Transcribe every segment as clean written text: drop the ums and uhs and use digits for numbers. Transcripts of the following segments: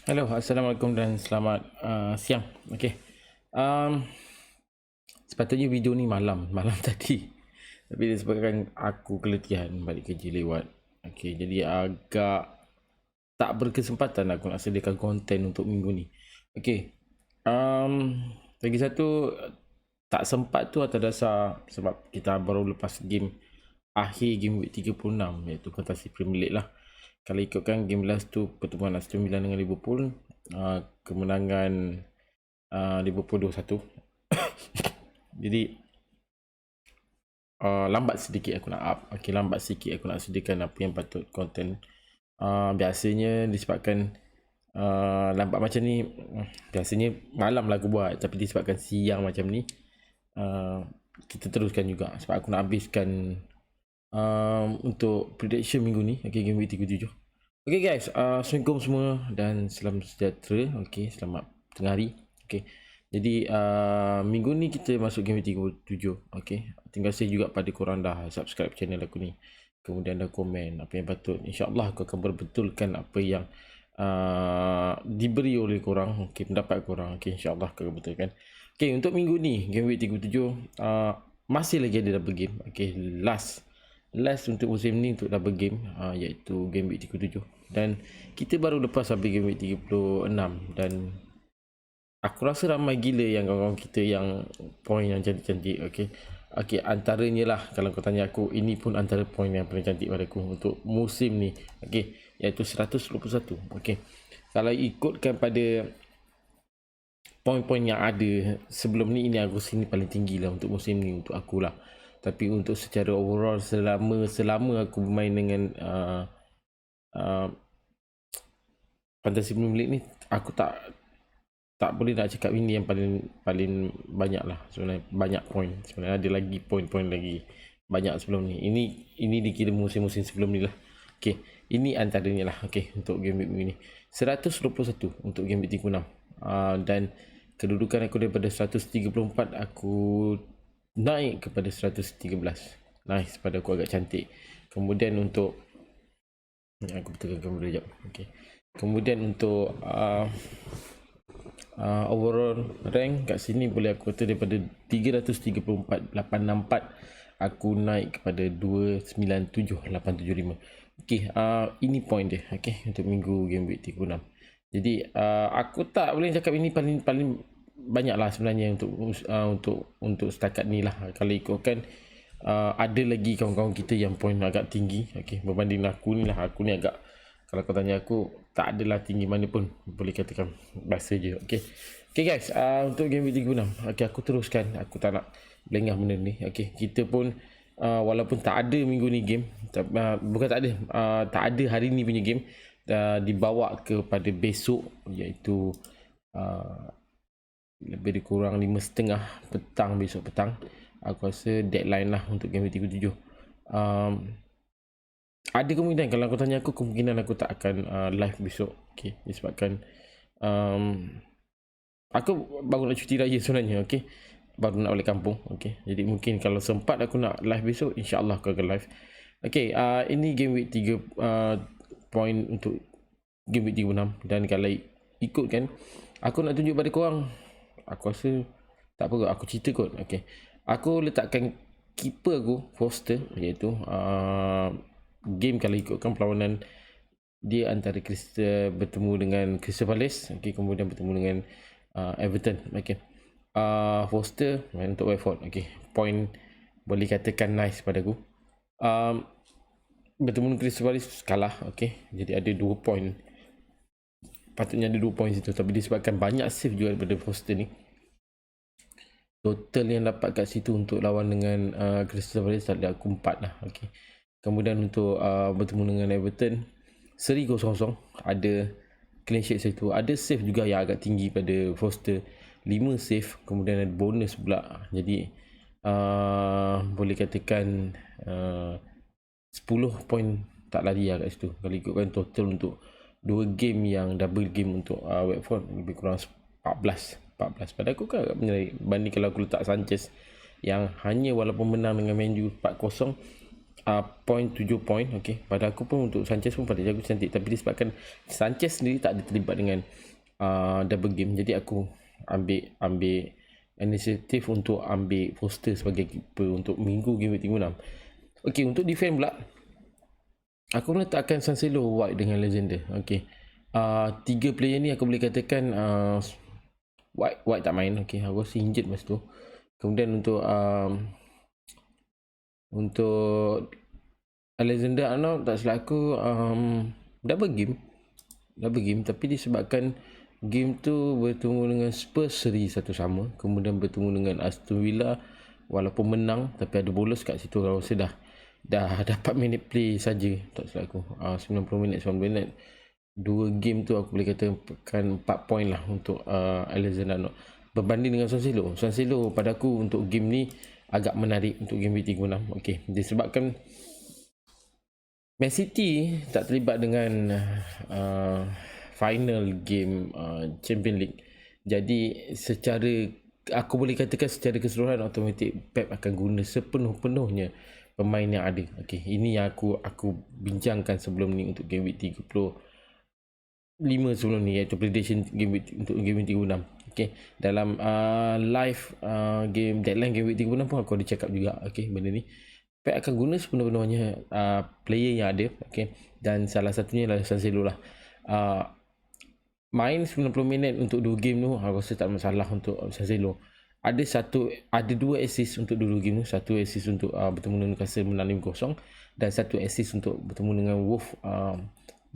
Halo, Assalamualaikum dan selamat siang. Okey. Um, Sepatutnya video ni malam tadi. Tapi disebabkan aku keletihan balik kerja lewat. Okey, jadi agak tak berkesempatan aku nak sediakan konten untuk minggu ni. Okey. Lagi satu tak sempat tu atas dasar sebab kita baru lepas game akhir game week 36 iaitu Fantasy Premier League lah. Kalau ikutkan game last tu pertemuan Aston Villa dengan Liverpool, kemenangan Liverpool 2-1. Jadi lambat sedikit aku nak up. Okay, lambat sikit aku nak sediakan apa yang patut konten. Biasanya disebabkan lambat macam ni, biasanya malam lah aku buat, tapi disebabkan siang macam ni, kita teruskan juga sebab aku nak habiskan untuk prediction minggu ni. Okay, game week 37. Okay guys, Assalamualaikum semua dan salam sejahtera. Okay, selamat tengah hari. Okay, jadi minggu ni kita masuk game 37. Okay, terima kasih juga pada korang dah subscribe channel aku ni, kemudian dah komen apa yang patut. InsyaAllah aku akan berbetulkan apa yang diberi oleh korang. Okay, pendapat korang. Okay, insyaAllah aku akan betulkan. Okay, untuk minggu ni game week 37 masih lagi ada double game. Okay, last untuk musim ni untuk double game, iaitu game week 37. Dan kita baru lepas habis game week 36 dan aku rasa ramai gila yang kawan-kawan kita yang poin yang cantik-cantik. Okay, antaranya lah, kalau kau tanya aku, ini pun antara poin yang paling cantik pada aku untuk musim ni. Okay, iaitu 121. Okay, kalau ikutkan pada poin-poin yang ada sebelum ni, ini aku rasa ini paling tinggi lah untuk musim ni untuk aku lah. Tapi untuk secara overall selama aku bermain dengan Fantasy Premier League ni, aku tak boleh nak cakap ini yang paling banyak lah sebenarnya. Banyak poin sebenarnya, ada lagi poin-poin lagi banyak sebelum ni. Ini dikira musim-musim sebelum ni lah. Okay, ini antaranya lah. Okay, untuk game week ni 121 untuk game week 36. Dan kedudukan aku daripada 134 aku naik kepada 113. Nice, pada aku agak cantik. Kemudian untuk aku betulkan kamera sekejap. Okay, kemudian untuk overall rank kat sini boleh aku kata daripada 334 864 aku naik kepada 297 875. Okey, ini point dia. Okey, untuk minggu game week 36. Jadi aku tak boleh cakap ini paling banyak lah sebenarnya untuk setakat ni lah. Kalau ikutkan ada lagi kawan-kawan kita yang point agak tinggi. Okey, berbanding aku ni lah. Aku ni agak, kalau kau tanya aku, tak adalah tinggi mana pun, boleh katakan biasa je. Okay, guys, untuk game week 36, okay, aku teruskan. Aku tak nak lengah benda ni. Okay, kita pun walaupun tak ada minggu ni game, bukan tak ada, tak ada hari ni punya game, dibawa kepada besok, iaitu lebih kurang 5:30 petang besok petang. Aku rasa deadline lah untuk game week 37. Ada kemungkinan, kalau aku tanya aku, kemungkinan aku tak akan live besok. Okay, disebabkan aku baru nak cuti raya sebenarnya. Okay, baru nak balik kampung. Okay, jadi mungkin kalau sempat aku nak live besok, insyaAllah aku akan live. Okay, ini game week 3 point untuk game week 36. Dan kalau ikutkan, aku nak tunjuk pada korang, aku rasa tak apa, aku cerita kot. Okay, aku letakkan keeper aku Foster, iaitu game kalau ikutkan perlawanan dia antara bertemu dengan Crystal Palace, okay, kemudian bertemu dengan Everton. Okay, Foster main untuk Watford. Okay, point boleh katakan nice pada aku. Bertemu dengan Crystal Palace kalah. Okay, jadi ada 2 point, patutnya ada 2 point situ, tapi disebabkan banyak save juga daripada Foster ni, total yang dapat kat situ untuk lawan dengan Crystal Palace ada aku 4 lah. Okay, kemudian untuk bertemu dengan Everton, seri 0-0, ada clean sheet situ, ada save juga yang agak tinggi pada Foster, 5 save, kemudian ada bonus pula. Jadi boleh katakan 10 point tak lari lah kat situ. Kalau ikutkan total untuk 2 game yang double game untuk Watford, lebih kurang 14. Pada aku kan agak menarik banding kalau aku letak Sanchez yang hanya walaupun menang dengan Man U 4-0, point 7 point. Okay, pada aku pun untuk Sanchez pun pada jago cantik, tapi disebabkan Sanchez sendiri tak ada terlibat dengan double game, jadi aku ambil inisiatif untuk ambil Foster sebagai keeper untuk minggu game week 36. Okay, untuk defend pula aku meletakkan Cancelo, White dengan Legender. Okay, tiga player ni aku boleh katakan White tak main. Okay, aku rasa injured masa tu. Kemudian untuk Alexander Arnold tak silap aku double game, tapi disebabkan game tu bertemu dengan Spurs seri satu sama, kemudian bertemu dengan Aston Villa walaupun menang tapi ada bolos kat situ, aku rasa dah dapat minute play saja tak silap aku, 90 minit. Dua game tu aku boleh katakan 4 point lah untuk Alexander Arnold berbanding dengan Cancelo pada aku untuk game ni agak menarik untuk game week 36. Okay, disebabkan Man City tak terlibat dengan final game Champions League, jadi secara aku boleh katakan secara keseluruhan automatik Pep akan guna sepenuh-penuhnya pemain yang ada. Okay, ini yang aku bincangkan sebelum ni untuk game week 35 sebelum ni, iaitu prediction game week untuk game week 36. Okay, dalam live game deadline game week 36 pun aku ada cakap juga. Okay, benda ni Pep akan guna sepenuh-penuhnya player yang ada. Okay, dan salah satunya adalah Cancelo lah. Main 90 minit untuk 2 game tu aku rasa tak masalah untuk Cancelo. Ada dua assist untuk dua game tu. Satu assist untuk bertemu dengan Newcastle menang 5-0, dan satu assist untuk bertemu dengan Wolves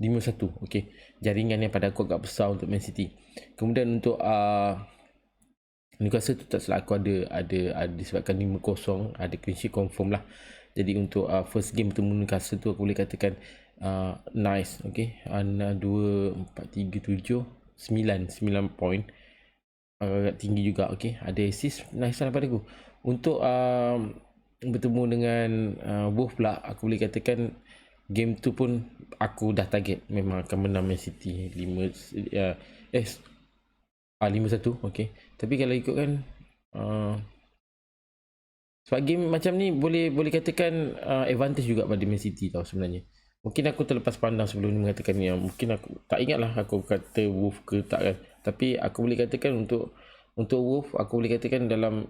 5-1. Okay, jaringan yang pada aku agak besar untuk Man City. Kemudian untuk Newcastle tu tak salah aku ada disebabkan 5-0, ada clean sheet confirm lah. Jadi untuk first game bertemu Newcastle tu aku boleh katakan nice. Okay, 2, 4, 3, 7, 9 point, agak tinggi juga. Okay, ada assist, nice lah pada aku. Untuk bertemu dengan Wolves pula aku boleh katakan game tu pun aku dah target memang akan menang Man City 5-1. Okay, tapi kalau ikutkan sebab game macam ni boleh katakan advantage juga pada Man City tau sebenarnya. Mungkin aku terlepas pandang sebelum ni mengatakan ni, mungkin aku tak ingat lah aku kata Wolf ke tak kan, tapi aku boleh katakan untuk Wolf aku boleh katakan dalam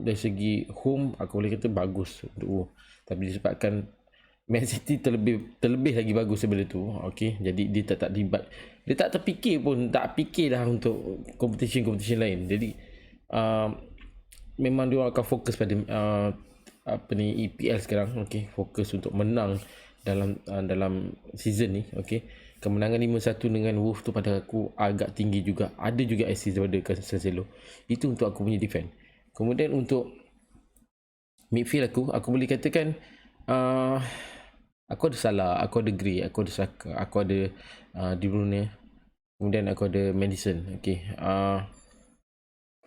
dari segi home aku boleh kata bagus untuk Wolf, tapi disebabkan Man City terlebih lagi bagus daripada tu. Okay, jadi dia tak terlibat, dia tak terfikir pun, tak fikir dah untuk competition lain. Jadi memang dia akan fokus pada EPL sekarang. Okay, fokus untuk menang dalam season ni. Okay, kemenangan 5-1 dengan Wolves tu pada aku agak tinggi juga. Ada juga assist daripada Cancelo. Itu untuk aku punya defend. Kemudian untuk midfield aku boleh katakan aku ada Salah, aku ada Gray, aku ada Saka, aku ada De Bruyne, kemudian aku ada Maddison. Okay,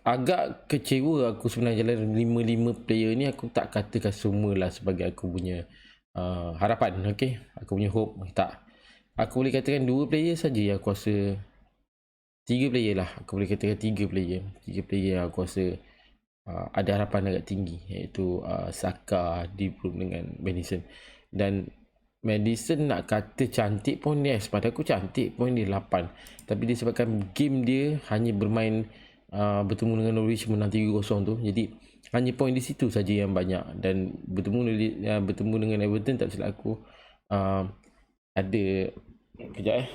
agak kecewa aku sebenarnya dalam 5 player ni. Aku tak katakan semualah sebagai aku punya harapan. Okay, aku punya hope, tak. Aku boleh katakan 2 player saja yang aku rasa, 3 player lah, aku boleh katakan 3 player yang aku rasa ada harapan agak tinggi, iaitu Saka, De Bruyne dengan Maddison. Dan Maddison nak kata cantik pun yes, pada aku cantik, poin dia 8, tapi disebabkan game dia hanya bermain bertemu dengan Norwich menang 3-0 tu, jadi hanya poin di situ saja yang banyak. Dan bertemu dengan Everton tak silap aku ada kejap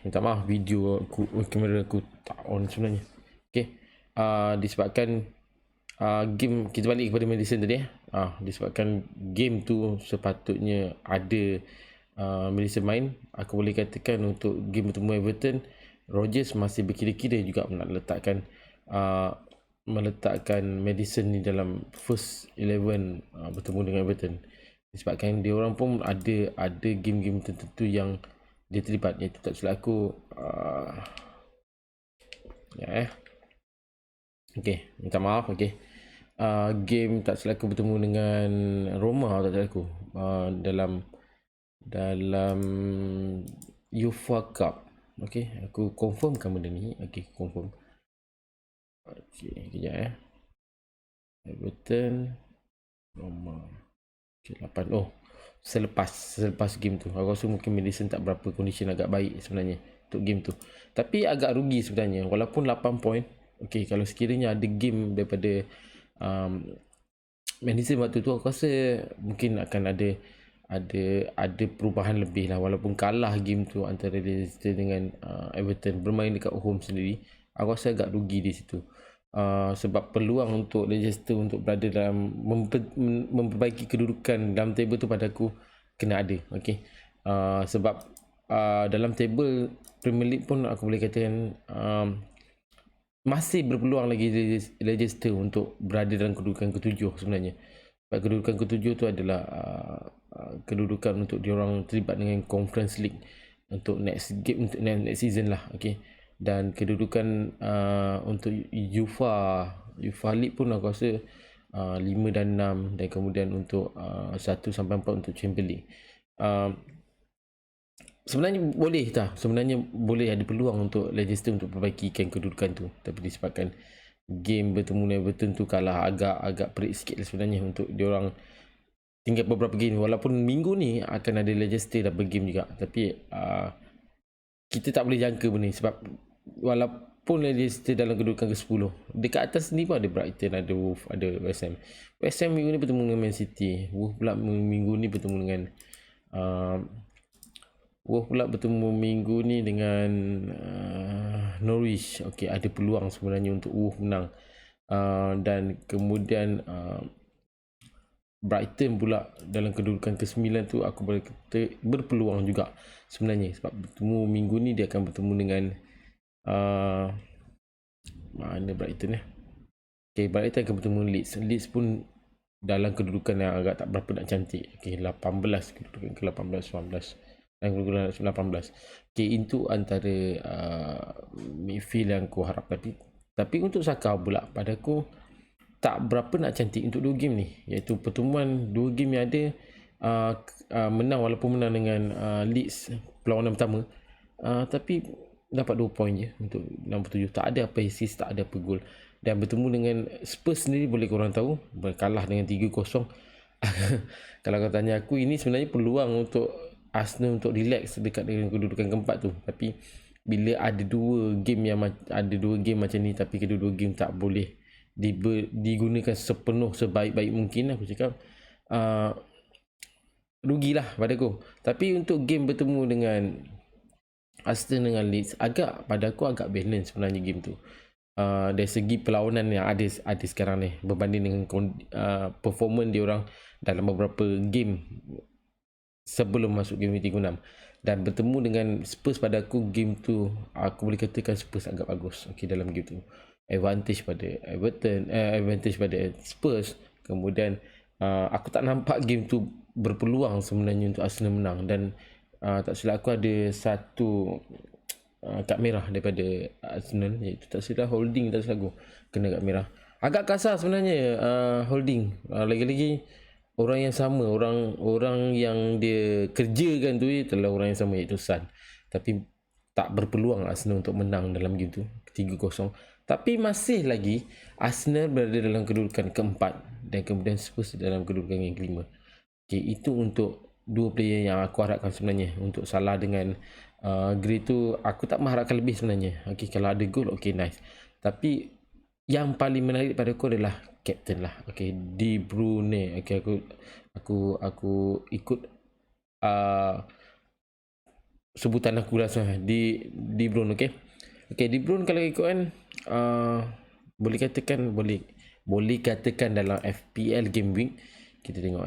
minta maaf, video aku, kamera aku tak on sebenarnya. Okay, disebabkan game, kita balik kepada Maddison tadi disebabkan game tu sepatutnya ada Maddison main, aku boleh katakan untuk game bertemu Everton, Rodgers masih berkira-kira juga nak meletakkan Maddison ni dalam first 11 bertemu dengan Everton, disebabkan dia orang pun ada game-game tertentu yang dia terlibat, iaitu tak silap aku okay, minta maaf. Okay, game tak silap aku bertemu dengan Roma, tak silap aku dalam UEFA Cup. Okay, aku confirmkan benda ni. Okay, confirm Okey, kejap Everton Roma. Okey, 8. Oh, selepas game tu aku rasa mungkin Madison tak berapa condition agak baik sebenarnya untuk game tu. Tapi agak rugi sebenarnya walaupun 8 point. Okey, kalau sekiranya ada game daripada um, Madison waktu tu aku rasa mungkin akan ada perubahan lebih lah, walaupun kalah game tu antara Leicester dengan Everton bermain dekat home sendiri. Aku rasa agak rugi di situ. Sebab peluang untuk Leicester untuk berada dalam memperbaiki kedudukan dalam table tu pada aku kena ada. Okey. Sebab dalam table Premier League pun aku boleh katakan masih berpeluang lagi Leicester untuk berada dalam kedudukan ketujuh sebenarnya. Sebab kedudukan ketujuh tu adalah kedudukan untuk diorang terlibat dengan Conference League untuk next game, untuk next season lah. Okay. Dan kedudukan untuk UEFA League pun aku rasa 5 dan 6, dan kemudian untuk 1 sampai 4 untuk Champions League. Sebenarnya boleh ada peluang untuk Leicester untuk perbaikikan kedudukan tu, tapi disebabkan game bertemu dengan Everton tu kalah agak perik sikit lah sebenarnya untuk diorang. Tinggal beberapa game, walaupun minggu ni akan ada Leicester double game juga, tapi kita tak boleh jangka benda ni sebab walaupun Leicester dalam kedudukan ke-10, dekat atas ni pun ada Brighton, ada Wolves, ada West Ham. West Ham minggu ni bertemu dengan Man City, Wolves pula minggu ni bertemu dengan minggu ni dengan Norwich. Okey, ada peluang sebenarnya untuk Wolves menang. Dan kemudian Brighton pula dalam kedudukan ke-9 tu aku boleh kata berpeluang juga sebenarnya, sebab bertemu minggu ni dia akan bertemu dengan mana Brighton Okey, Brighton akan bertemu Leeds pun dalam kedudukan yang agak tak berapa nak cantik. Okey, 18, kedudukan ke-18, 19 dan kedudukan 18. Okey, itu antara midfield yang aku harap. Tapi untuk Saka pula pada aku tak berapa nak cantik untuk dua game ni, iaitu pertemuan dua game yang ada menang, walaupun menang dengan Leeds perlawanan pertama, tapi dapat 2 poin je untuk 67, tak ada apa assist, tak ada apa gol. Dan bertemu dengan Spurs sendiri boleh korang tahu berkalah dengan 3-0. Kalau kau tanya aku, ini sebenarnya peluang untuk Arsenal untuk relax dekat dengan kedudukan keempat tu. Tapi bila ada dua game macam ni, tapi kedua-dua game tak boleh digunakan sebaik-baik mungkin, aku cakap rugilah pada aku. Tapi untuk game bertemu dengan Arsenal dengan Leeds, pada aku agak balance sebenarnya game tu. Dari segi perlawanan yang ada sekarang ni berbanding dengan performance dia orang dalam beberapa game sebelum masuk game 36. Dan bertemu dengan Spurs, pada aku game tu aku boleh katakan Spurs agak bagus. Okey, dalam game tu advantage pada Everton, advantage pada Spurs. Kemudian aku tak nampak game tu berpeluang sebenarnya untuk Arsenal menang. Dan tak silap aku ada satu kad merah daripada Arsenal, iaitu tak silap Holding, tak silap aku kena kad merah. Agak kasar sebenarnya Holding. Lagi-lagi orang yang sama, orang yang dia kerjakan tu adalah orang yang sama, iaitu Son. Tapi tak berpeluang Arsenal untuk menang dalam game tu 3-0. Tapi masih lagi Arsenal berada dalam kedudukan keempat dan kemudian Spurs dalam kedudukan yang kelima. Okay, itu untuk dua player yang aku harapkan sebenarnya. Untuk Salah dengan Gray tu aku tak mengharapkan lebih sebenarnya. Okay, kalau ada gol, okay, nice. Tapi yang paling menarik pada aku adalah captain lah. Okay, De Bruyne. Okay, aku ikut sebutan aku lah sebenarnya, De Bruyne. Okay, De Bruyne kalau ikutkan boleh katakan dalam FPL game week, kita tengok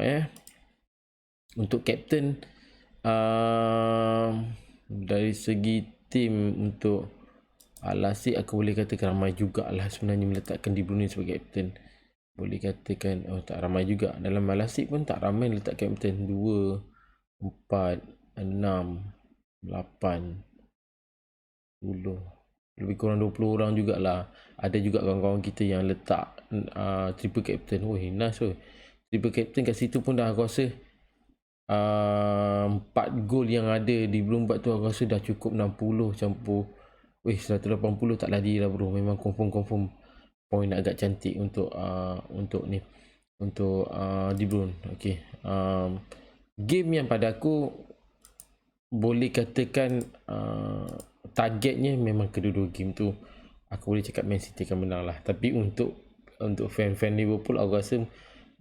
untuk captain dari segi tim untuk Al-Nassr, aku boleh katakan ramai jugalah sebenarnya meletakkan De Bruyne sebagai captain. Boleh katakan tak ramai juga. Dalam Al-Nassr pun tak ramai letak captain. 2, 4, 6, 8, 10, lebih kurang 20 orang jugalah. Ada juga kawan-kawan kita yang letak triple captain. Weh, nice weh. Triple captain kat situ pun dah aku rasa 4 gol yang ada di belum buat tu aku rasa dah cukup. 60 campur 180 tak lari lah bro. Memang confirm point agak cantik untuk ni untuk De Bruyne. Okey, game yang pada aku boleh katakan targetnya memang kedua-dua game tu aku boleh cakap Man City akan menang lah. Tapi untuk fan-fan Liverpool, aku rasa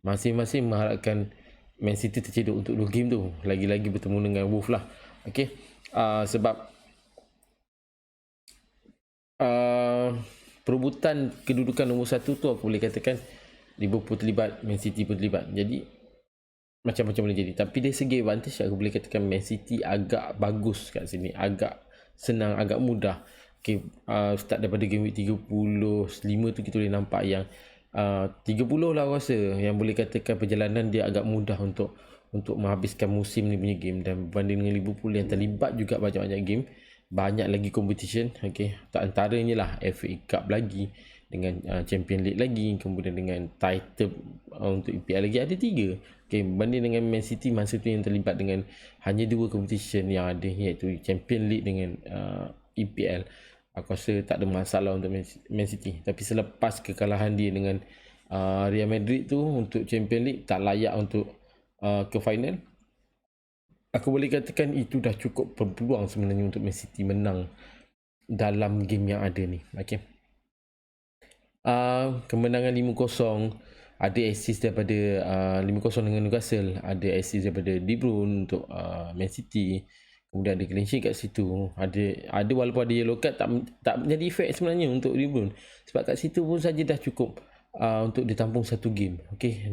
masing-masing mengharapkan Man City tercedok untuk 2 game tu, lagi-lagi bertemu dengan Wolves lah. Okey, sebab perebutan kedudukan nombor 1 tu aku boleh katakan Liverpool terlibat, Man City pun terlibat. Jadi macam-macam boleh jadi. Tapi dari segi advantage aku boleh katakan Man City agak bagus kat sini, agak senang, agak mudah. Okay, start daripada game week 35 tu kita boleh nampak yang 30 lah aku rasa yang boleh katakan perjalanan dia agak mudah untuk menghabiskan musim ni punya game. Dan berbanding dengan Liverpool yang terlibat juga banyak-banyak game, banyak lagi competition. Okay, tak antaranya lah FA Cup lagi, dengan Champion League lagi, kemudian dengan title untuk EPL lagi ada 3. Okay, berbanding dengan Man City masa tu yang terlibat dengan hanya 2 competition yang ada, iaitu Champion League dengan EPL. Aku rasa tak ada masalah untuk Man City. Tapi selepas kekalahan dia dengan Real Madrid tu untuk Champion League, tak layak untuk ke final, aku boleh katakan itu dah cukup berpeluang sebenarnya untuk Man City menang dalam game yang ada ni. Okay, kemenangan 5-0, ada assist daripada 5-0 dengan Newcastle, ada assist daripada De Bruyne untuk Man City, kemudian ada clean sheet kat situ, ada walaupun ada yellow card, tak menjadi efek sebenarnya untuk De Bruyne, sebab kat situ pun saja dah cukup untuk ditampung satu game. Okey,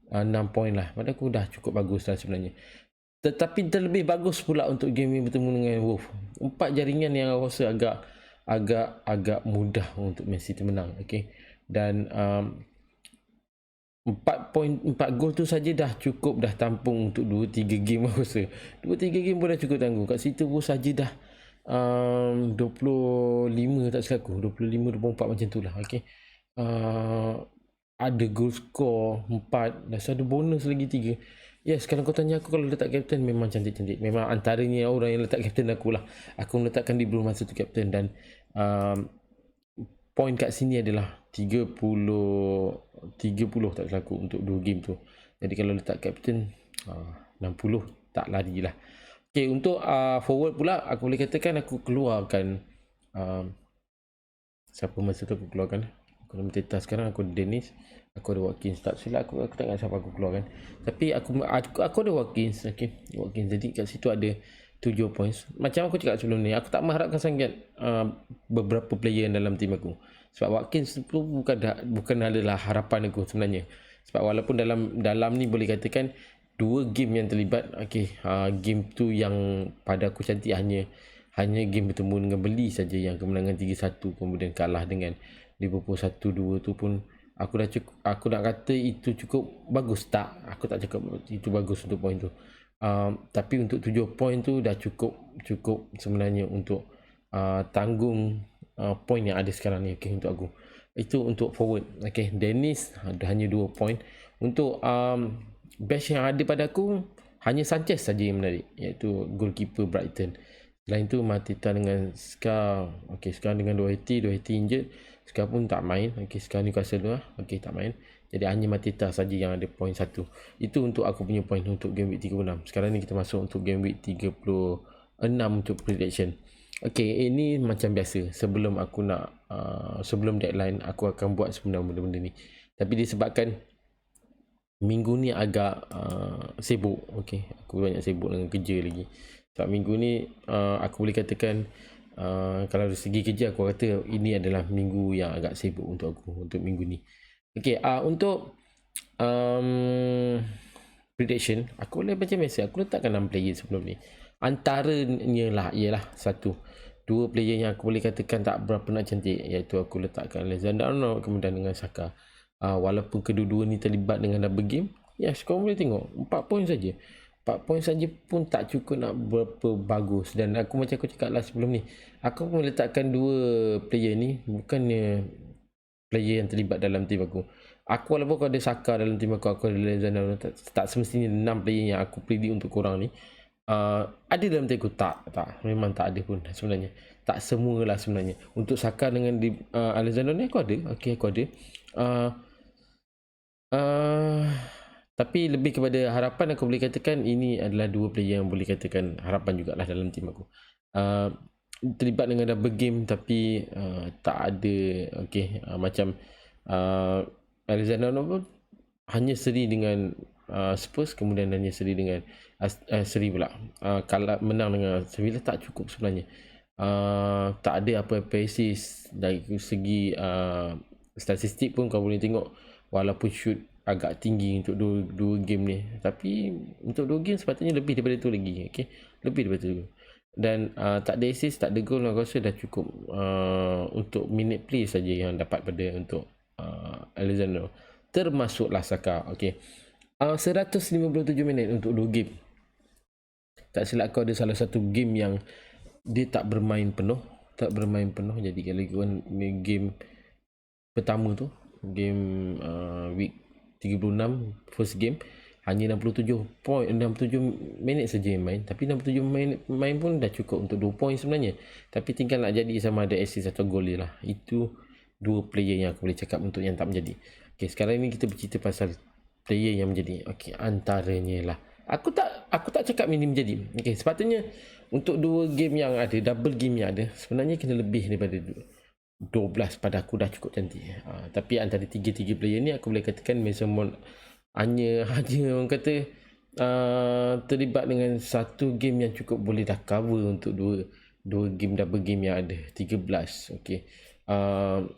6 point lah, pada aku dah cukup bagus lah sebenarnya. Tetapi terlebih bagus pula untuk game ini bertemu dengan Wolves. 4 jaringan yang aku rasa agak mudah untuk Man City menang. Okey, dan 4 gol tu saja dah cukup, dah tampung untuk 2-3 game aku rasa. 2-3 game pun dah cukup tangguh. Kat situ pun saja dah 25 tak silap aku, 25-24 macam tu lah. Okey, ada goal score 4, dah ada bonus lagi 3. Yes, kalau kau tanya aku kalau letak kapten, memang cantik-cantik. Memang antaranya orang yang letak kapten aku lah. Aku meletakkan De Bruyne masa tu kapten, dan point kat sini adalah 30 tak salah aku untuk 2 game tu. Jadi kalau letak kapten 60 tak lari lah. Okay, untuk forward pula aku boleh katakan aku keluarkan siapa masa tu aku keluarkan. Aku nak Mateta sekarang, aku ada Dennis, aku ada Watkins. Tak silap aku tak ingat siapa aku keluarkan. Tapi aku ada Watkins. Okay, Watkins. Jadi kat situ ada 7 points. Macam aku cakap sebelum ni, aku tak mengharapkan sangat beberapa player dalam tim aku. Sebab Watkins tu bukan adalah harapan aku sebenarnya. Sebab walaupun dalam ni boleh katakan 2 game yang terlibat. Okay, game tu yang pada aku cantik hanya game bertemu dengan Burnley saja, yang kemenangan 3-1 kemudian kalah dengan Liverpool 1-2 tu pun aku nak kata itu cukup bagus. Tak, aku tak cakap itu bagus untuk poin tu. Tapi untuk 7 poin tu dah cukup sebenarnya untuk tanggung poin yang ada sekarang ni. Okay, untuk aku itu untuk forward. Okay, Dennis ada hanya 2 poin. Untuk bench yang ada pada aku hanya Sanchez saja yang menarik, iaitu goalkeeper Brighton. Selain tu Mateta dengan Ska. Okay, sekarang dengan Doherty injured, Ska pun tak main. Okay, sekarang Newcastle tu lah. Okay, tak main. Jadi hanya Mateta saja yang ada poin 1. Itu untuk aku punya poin untuk game week 36. Sekarang ni kita masuk untuk game week 36 untuk prediction. Okay, ini macam biasa. Sebelum aku nak sebelum deadline aku akan buat sebenarnya benda-benda ni. Tapi disebabkan minggu ni agak sibuk. Okay, aku banyak sibuk dengan kerja lagi. Sebab minggu ni aku boleh katakan kalau dari segi kerja aku kata ini adalah minggu yang agak sibuk untuk aku untuk minggu ni. Okay, untuk prediction aku boleh macam biasa. Aku letakkan 6 player sebelum ni. Antaranya lah ialah 2 player yang aku boleh katakan tak berapa nak cantik, iaitu aku letakkan Alexander Arnold kemudian dengan Saka. Walaupun kedua-dua ni terlibat dengan double game, yes, kau boleh tengok 4 poin saja. 4 poin saja pun tak cukup nak berapa bagus. Dan aku macam aku cakap lah sebelum ni, aku pun letakkan 2 player ni bukannya player yang terlibat dalam tim aku. Aku walaupun kau ada Saka dalam tim aku ada Alexander, tak semestinya 6 player yang aku predict untuk korang ni ada dalam tim aku. Tak, memang tak ada pun sebenarnya. tak semualah sebenarnya. Untuk Saka dengan Alexander ni aku ada. Okey, aku ada. Uh, uh, tapi lebih kepada harapan, aku boleh katakan ini adalah dua player yang boleh katakan harapan jugalah dalam tim aku. Terlibat dengan double game tapi tak ada macam Alexander pun hanya seri dengan Spurs, kemudian hanya seri dengan seri pula kalah menang dengan Sevilla, tak cukup sebenarnya. Tak ada apa-apa assist dari segi statistik pun kau boleh tengok, walaupun shoot agak tinggi untuk dua game ni, tapi untuk dua game sepatutnya lebih daripada tu lagi. Okay, lebih daripada tu. Dan tak ada assist, tak ada goal, aku rasa dah cukup untuk minute play saja yang dapat pada untuk Alexander, termasuklah Saka. Okay, 157 minit untuk 2 game. Tak silap kau ada salah satu game yang dia tak bermain penuh. Jadi kalau ikutkan game pertama tu, game week 36, first game, hanya 67 minit saja yang main. Tapi 67 minit main pun dah cukup untuk 2 point sebenarnya. Tapi tinggal nak jadi sama ada assist atau gol je lah. Itu dua player yang aku boleh cakap untuk yang tak menjadi. Okay, sekarang ni kita bercerita pasal player yang menjadi. Okay, antaranya lah, aku tak cakap ini menjadi. Okay, sepatutnya untuk dua game yang ada, double game yang ada, sebenarnya kena lebih daripada 12 pada aku dah cukup cantik. Tapi antara tiga player ni aku boleh katakan Mason Mount hanya orang kata terlibat dengan satu game yang cukup boleh dah cover untuk dua game double game yang ada 13. Okey.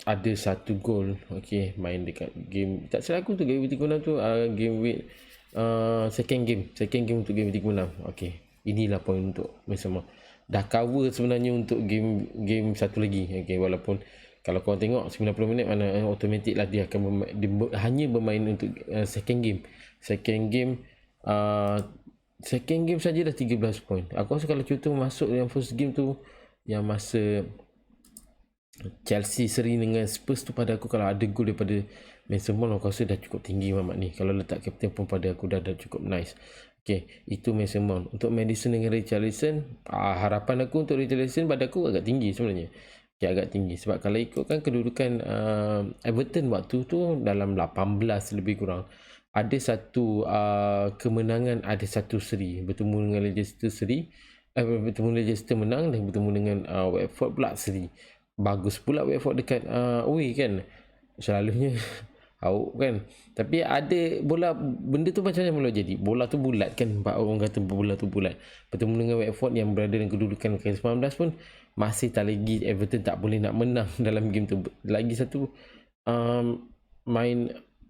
Ada satu gol, okey, main dekat game, tak salah aku tu game 36 tu, game week second game untuk game 36. Okey, inilah poin untuk Mason Mount. Dah cover sebenarnya untuk game satu lagi. Okay, walaupun kalau kau tengok 90 minit mana automatic lah dia akan hanya bermain untuk second game saja dah 13 point. Aku rasa kalau contoh masuk yang first game tu, yang masa Chelsea seri dengan Spurs tu, pada aku kalau ada gol daripada Mason Mount, aku rasa dah cukup tinggi Mamat ni. Kalau letak kapten pun pada aku dah cukup nice. Okay, itu Mason Mount. Untuk Maddison dengan Richarlison, harapan aku untuk Richarlison pada aku agak tinggi sebenarnya. Okay, agak tinggi. Sebab kalau ikutkan kedudukan Everton waktu tu dalam 18 lebih kurang. Ada satu kemenangan, ada satu seri. Bertemu dengan Leicester seri. Bertemu Leicester menang dan bertemu dengan Watford pula seri. Bagus pula Watford dekat away kan. Selalunya Hauk kan. Tapi ada bola, benda tu macam mana mula jadi. Bola tu bulat kan. Orang kata bola tu bulat. Bertemu dengan Watford yang berada dalam kedudukan ke-19 pun masih tak lagi, Everton tak boleh nak menang dalam game tu. Lagi satu main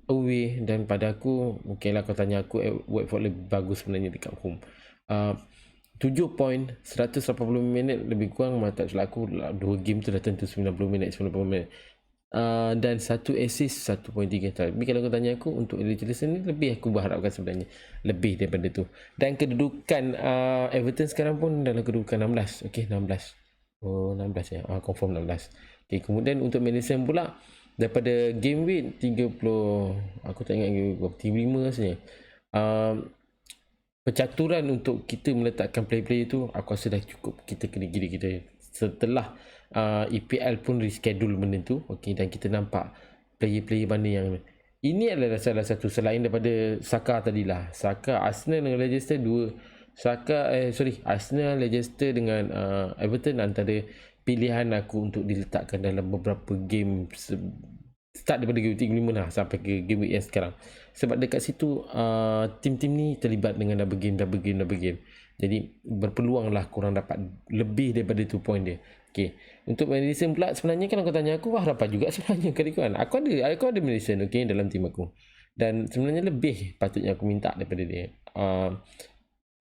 away, dan pada aku, okay lah kau tanya aku, Watford lebih bagus sebenarnya dekat home. 7 point 180 minit lebih kurang, tak salah aku, dua game tu dah tentu 90 minit. Dan satu assist 1.3. Tapi kalau kau tanya aku untuk Richarlison ni, lebih aku berharapkan sebenarnya lebih daripada tu. Dan kedudukan Everton sekarang pun dalam kedudukan 16. Okey, 16. Oh, 16 ya. Confirm 16. Okey, kemudian untuk Maddison pula, daripada game week 30, aku tak ingat game week 35 rasanya. Percaturan untuk kita meletakkan player-player tu, aku rasa dah cukup. Kita kena gila kita setelah EPL pun reschedule benda tu. Okay, dan kita nampak player-player mana yang ini adalah salah satu, selain daripada Saka tadilah, Saka, Arsenal dengan Leicester, Arsenal, Leicester dengan Everton antara pilihan aku untuk diletakkan dalam beberapa game start daripada game 35 lah sampai ke game week yang sekarang. Sebab dekat situ tim-tim ni terlibat dengan double game. Jadi berpeluang lah korang dapat lebih daripada 2 point dia. Okay, untuk Maddison pula, sebenarnya kan aku tanya aku, harapan juga sebenarnya kan. Aku ada Maddison, okay, dalam tim aku. Dan sebenarnya lebih patutnya aku minta daripada dia.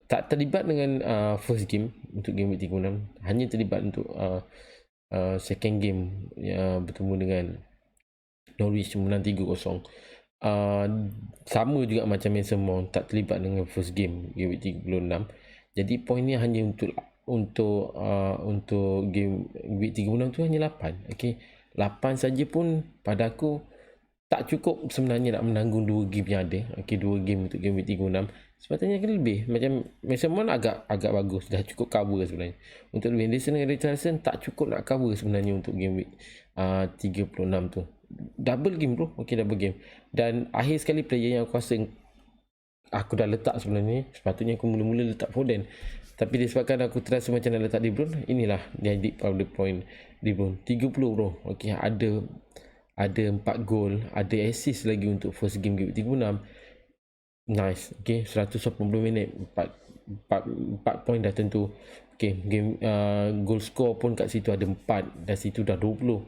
Tak terlibat dengan first game untuk game week 36. Hanya terlibat untuk second game bertemu dengan Norwich, menang 3-0. Sama juga macam Mason Mount, tak terlibat dengan first game week 36. Jadi poin ni hanya untuk game week 36 tu hanya 8. Okey, 8 saja pun pada aku tak cukup sebenarnya nak menanggung 2 game yang ada. Okey, 2 game untuk game week 36. Sepatutnya kan lebih. Macam Mason Mount agak bagus, dah cukup cover sebenarnya. Untuk Henderson dan Richarlison tak cukup nak cover sebenarnya untuk game week 36 tu. Double game bro. Okey, double game. Dan akhir sekali player yang aku rasa aku dah letak sebenarnya, sepatutnya aku mula-mula letak Foden. Tapi disebabkan aku terasa macam nak letak De Bruyne, inilah jadi powder point De Bruyne 30 bro. Okey, ada 4 gol, ada assist lagi untuk first game game 36. Nice. Okey, 180 minit, 4 point dah tentu. Okey, game goal score pun kat situ ada 4, dan situ dah 20.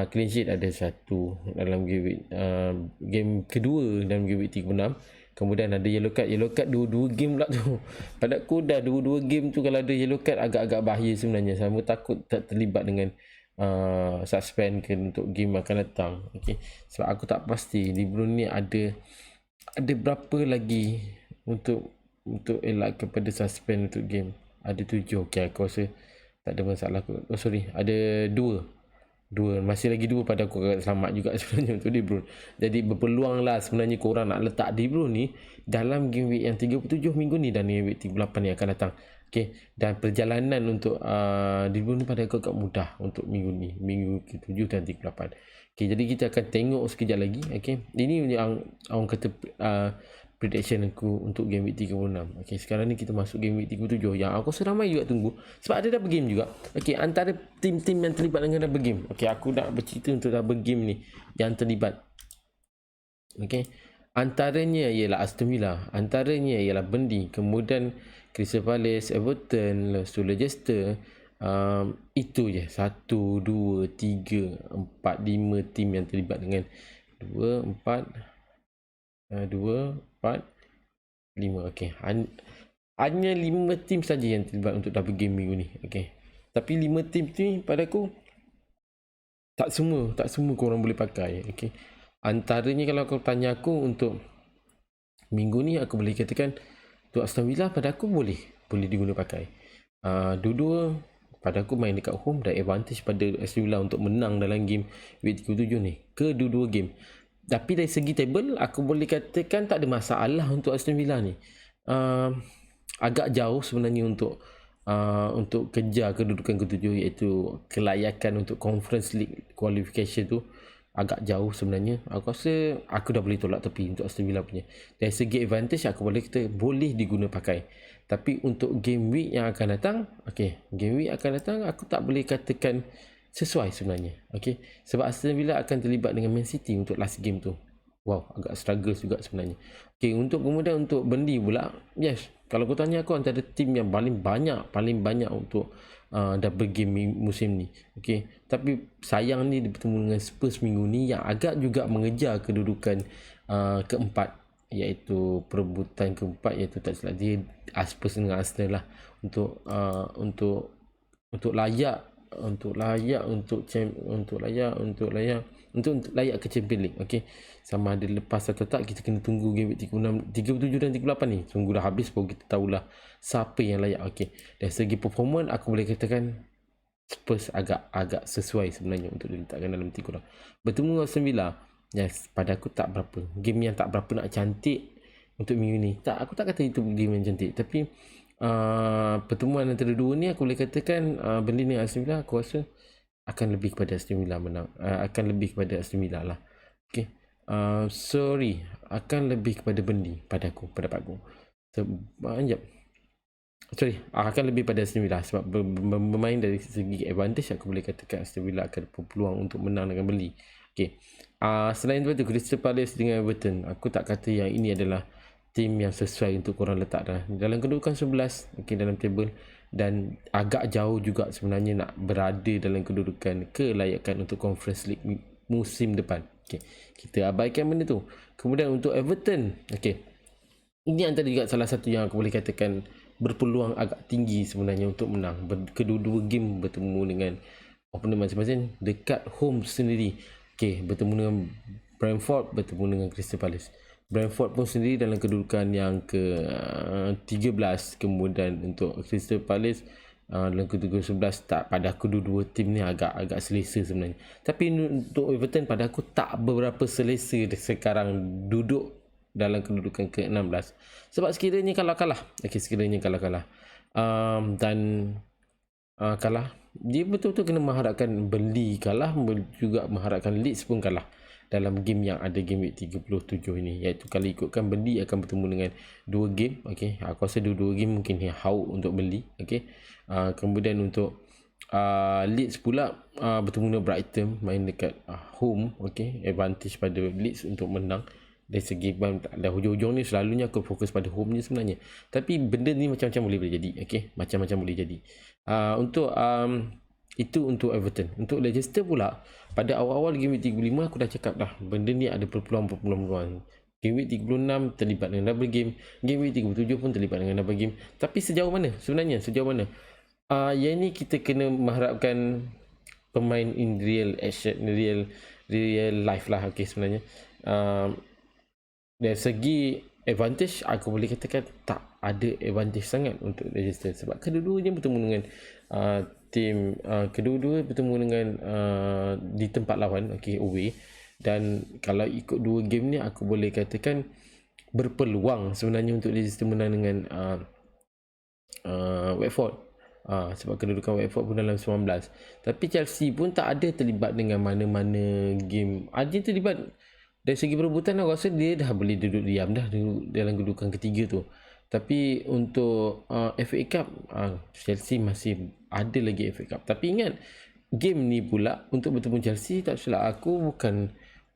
Clean sheet ada 1 dalam game kedua dalam game 36. Kemudian ada yellow card dua game pula tu. Pada aku dah dua game tu, kalau ada yellow card agak-agak bahaya sebenarnya. Saya takut tak terlibat dengan suspend ke untuk game akan datang. Okey, sebab aku tak pasti De Bruyne ni ada berapa lagi untuk elak kepada suspend untuk game. Ada 7. Okey, aku rasa tak ada masalah. Oh sorry, ada 2 masih lagi 2 pada aku agak selamat juga sebenarnya untuk De Bruyne. Jadi berpeluang lah sebenarnya korang nak letak De Bruyne ni dalam game week yang 37 minggu ni dan game week 38 yang akan datang. Okey, dan perjalanan untuk De Bruyne ni pada aku agak mudah untuk minggu ni, minggu ke-7 dan 38. Okey, jadi kita akan tengok sekejap lagi. Okey, ini yang orang kata prediction aku untuk game week 36. Okey, sekarang ni kita masuk game week 37 yang aku rasa ramai juga tunggu sebab ada double game juga. Okey, antara tim-tim yang terlibat dengan double game. Okey, aku nak bercerita untuk double game ni yang terlibat. Okey, antaranya ialah Aston Villa, antaranya ialah Burnley, kemudian Crystal Palace, Everton, Leicester. Itu je 1, 2, 3, 4, 5 tim yang terlibat dengan 2, 4, 5. Okey, hanya 5 tim saja yang terlibat untuk double game minggu ni. Okey, tapi 5 tim ni pada aku tak semua korang boleh pakai. Okey, antaranya kalau kau tanya aku untuk minggu ni, aku boleh katakan untuk Aston Villa pada aku boleh diguna pakai. Dua-dua pada aku main dekat home dan advantage pada Aston Villa untuk menang dalam game week 37 ni. Kedua-dua game. Tapi dari segi table, aku boleh katakan tak ada masalah untuk Aston Villa ni. Agak jauh sebenarnya untuk kejar kedudukan ketujuh, iaitu kelayakan untuk Conference League qualification tu. Agak jauh sebenarnya. Aku rasa aku dah boleh tolak tepi untuk Aston Villa punya. Dari segi advantage, aku boleh kata boleh diguna pakai. Tapi untuk game week yang akan datang, game week akan datang, aku tak boleh katakan sesuai sebenarnya. Okey, sebab Aston Villa akan terlibat dengan Man City untuk last game tu. Wow, agak struggle juga sebenarnya. Okey, kemudian untuk Burnley pula, yes, kalau kau tanya aku antara tim yang paling banyak untuk double game musim ni. Okey, tapi sayang ni dia bertemu dengan Spurs minggu ni yang agak juga mengejar kedudukan keempat, iaitu perebutan keempat, iaitu tak silap dia Spurs dengan Arsenal lah untuk layak ke Champions League. Okey, sama ada lepas atau tak, kita kena tunggu game 36, 37 dan 38 ni. Tunggu dah habis baru kita tahulah siapa yang layak. Okey, dari segi performance aku boleh katakan Spurs agak sesuai sebenarnya untuk diletakkan dalam 3 orang. Bertemu Aston Villa, yes, pada aku tak berapa. Game yang tak berapa nak cantik untuk minggu ni. Tak, aku tak kata itu game yang cantik, tapi pertemuan antara dua ni aku boleh katakan Burnley dengan Aston Villa, aku rasa akan lebih kepada Aston Villa menang. Akan lebih kepada Aston Villa lah. Okey, akan lebih kepada Burnley pada pendapat aku. Akan lebih pada Aston Villa sebab bermain dari segi advantage, aku boleh katakan Aston Villa akan berpeluang untuk menang dengan Burnley. Okey, selain itu Crystal Palace dengan Everton, aku tak kata yang ini adalah tim yang sesuai untuk korang letak dalam kedudukan 11, dalam table, dan agak jauh juga sebenarnya nak berada dalam kedudukan kelayakan untuk Conference League musim depan. Okey, kita abaikan benda tu. Kemudian untuk Everton, ini antara juga salah satu yang aku boleh katakan berpeluang agak tinggi sebenarnya untuk menang. Kedua-dua game bertemu dengan opponent masing-masing dekat home sendiri. Bertemu dengan Brentford, bertemu dengan Crystal Palace. Brentford pun sendiri dalam kedudukan yang ke-13, kemudian untuk Crystal Palace dalam kedua 11 tak, pada aku dua-dua tim ni agak selesa sebenarnya. Tapi untuk Everton pada aku tak beberapa selesa sekarang duduk dalam kedudukan ke-16. Sebab sekiranya kalah-kalah. Sekiranya kalah-kalah. Dan kalah, dia betul-betul kena mengharapkan Burnley kalah, juga mengharapkan Leeds pun kalah dalam game yang ada game week 37 ini, iaitu kalau ikutkan Burnley akan bertemu dengan 2 game. Okey, aku rasa dua-dua game mungkin hauk untuk Burnley. Okey, kemudian untuk Leeds pula bertemu dengan Brighton, main dekat home. Okey, advantage pada Leeds untuk menang. Dari segi dah hujung-hujung ni selalunya aku fokus pada home ni sebenarnya, tapi benda ni macam-macam boleh jadi. Okey, macam-macam boleh jadi. Untuk itu untuk Everton. Untuk Leicester pula, pada awal-awal game week 35 aku dah cakap dah, benda ni ada peluang. Game week 36 terlibat dengan double game, game week 37 pun terlibat dengan double game. Tapi sejauh mana sebenarnya? Yang ni kita kena mengharapkan pemain in real action, real life lah. Okey, sebenarnya dari segi advantage aku boleh katakan tak ada advantage sangat untuk Leicester, sebab kedua-duanya bertemu dengan tim kedua-dua bertemu dengan di tempat lawan, okey, away. Dan kalau ikut dua game ni aku boleh katakan berpeluang sebenarnya untuk Leicester menang dengan Watford. Sebab kedudukan Watford pun dalam 19. Tapi Chelsea pun tak ada terlibat dengan mana-mana game. Dia terlibat dari segi perebutan. Aku rasa dia dah boleh duduk diam dah dalam kedudukan ketiga tu. Tapi untuk FA Cup, Chelsea masih ada lagi FA Cup. Tapi ingat, game ni pula untuk bertemu Chelsea, tak silap aku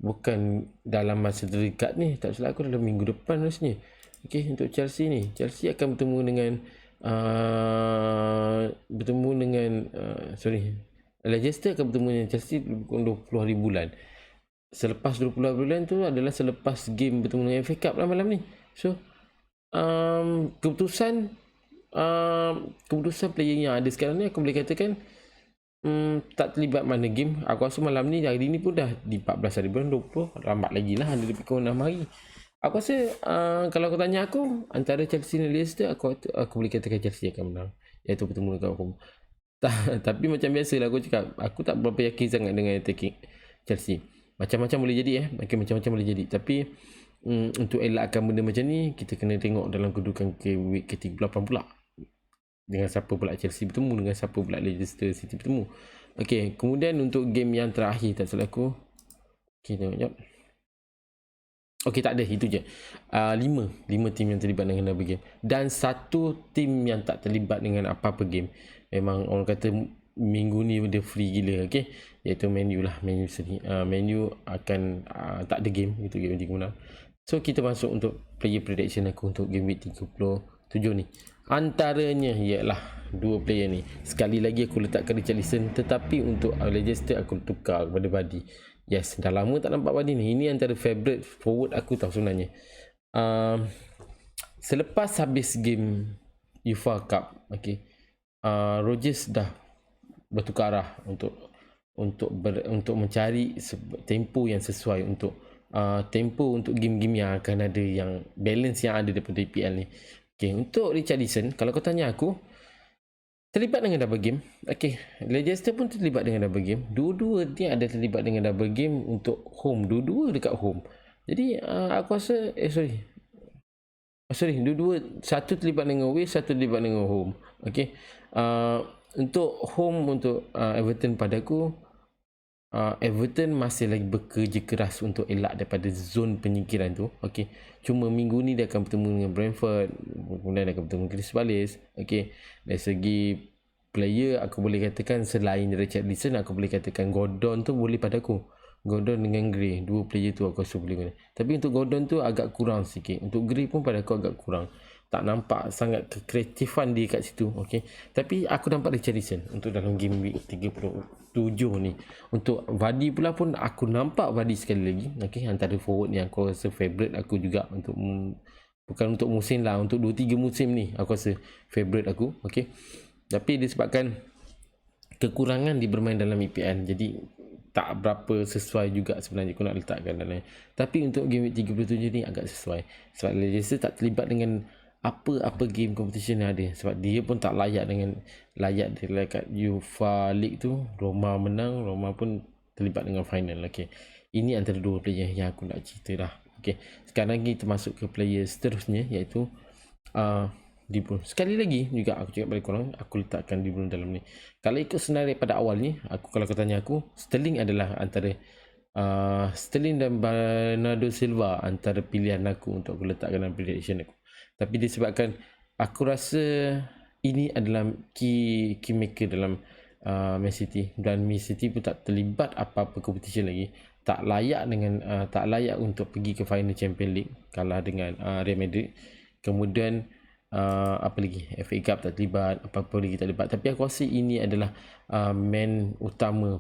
bukan dalam masa terdekat ni, tak silap aku dalam minggu depan rasanya. Okey, untuk Chelsea ni, Chelsea akan bertemu dengan Leicester akan bertemu dengan Chelsea 20 hari bulan. Selepas 20 hari bulan tu adalah selepas game bertemu dengan FA Cup lah malam ni. So keputusan player yang ada sekarang ni aku boleh katakan tak terlibat mana game. Aku rasa malam ni, hari ni pun dah di 14 hari bulan 20, lambat lagi lah, ada lebih kurang 6 hari. Aku rasa kalau kau tanya aku antara Chelsea dan Leicester, aku boleh katakan Chelsea akan menang, iaitu bertemu dengan home. Tapi macam biasa lah aku cakap, aku tak berapa yakin sangat dengan attacking Chelsea. Macam-macam boleh jadi macam-macam boleh jadi. Tapi untuk elakkan benda macam ni, kita kena tengok dalam kedudukan ke week ke-38 pula, dengan siapa pula Chelsea bertemu, dengan siapa pula Leicester City bertemu. Okey, kemudian untuk game yang terakhir, tak salah aku, okey, tengok jap. Okey, tak ada, itu je. 5 tim yang terlibat dengan double game, dan 1 tim yang tak terlibat dengan apa-apa game. Memang orang kata minggu ni dia free gila. Okey, iaitu Man U lah. Man U akan tak ada game, itu game 36. So kita masuk untuk player prediction aku untuk game week 37 ni. Antaranya ialah 2 player ni. Sekali lagi aku letakkan Richarlison, tetapi untuk Leicester aku tukar kepada Vardy. Yes, dah lama tak nampak Vardy ni. Ini antara favourite forward aku tahu sebenarnya. Selepas habis game UEFA Cup, okey, Rodgers dah bertukar arah untuk mencari tempo yang sesuai, untuk tempo untuk game-game yang akan ada, yang balance yang ada daripada EPL ni. Okay, untuk Richarlison, kalau kau tanya aku, terlibat dengan double game. Okay, Leicester pun terlibat dengan double game. Dua-dua dia ada terlibat dengan double game untuk home. Dua-dua dekat home. Jadi aku rasa dua-dua, satu terlibat dengan away, satu terlibat dengan home. Okay, untuk home, untuk Everton, padaku Everton masih lagi bekerja keras untuk elak daripada zon penyingkiran tu. Okey, cuma minggu ni dia akan bertemu dengan Brentford, kemudian dia akan bertemu dengan Crystal Palace. Okey, dari segi player aku boleh katakan selain Richarlison, aku boleh katakan Gordon tu boleh padaku. Gordon dengan Gray, 2 player tu aku rasa boleh guna. Tapi untuk Gordon tu agak kurang sikit. Untuk Gray pun pada aku agak kurang. Tak nampak sangat kekreatifan dia kat situ. Okey, tapi aku nampak Richarlison untuk dalam game week 37 ni. Untuk Vardy pula pun aku nampak Vardy sekali lagi. Okey, antara forward yang aku rasa favourite aku juga, untuk bukan untuk musim lah, untuk 2-3 musim ni aku rasa favourite aku. Okey, tapi disebabkan kekurangan dia bermain dalam EPL, jadi tak berapa sesuai juga sebenarnya aku nak letakkan dalam. Tapi untuk game week 37 ni agak sesuai, sebab Leicester tak terlibat dengan apa game competition yang ada, sebab dia pun tak layak dia dekat UEFA League tu. Roma menang, Roma pun terlibat dengan final. Okay, ini antara dua player yang aku nak cerita dah. Okay, sekarang kita masuk ke player seterusnya, iaitu De Bruyne. Sekali lagi juga aku cakap pada korang, aku letakkan De Bruyne dalam ni. Kalau ikut senarai pada awal ni, kalau kau tanya aku, Sterling adalah antara Sterling dan Bernardo Silva antara pilihan aku untuk aku letakkan dalam prediction aku. Tapi disebabkan aku rasa ini adalah key maker dalam Man City, dan Man City pun tak terlibat apa-apa competition lagi, tak layak untuk pergi ke final Champions League, kalah dengan Real Madrid. Kemudian apa lagi, FA Cup tak terlibat, apa-apa lagi tak terlibat. Tapi aku rasa ini adalah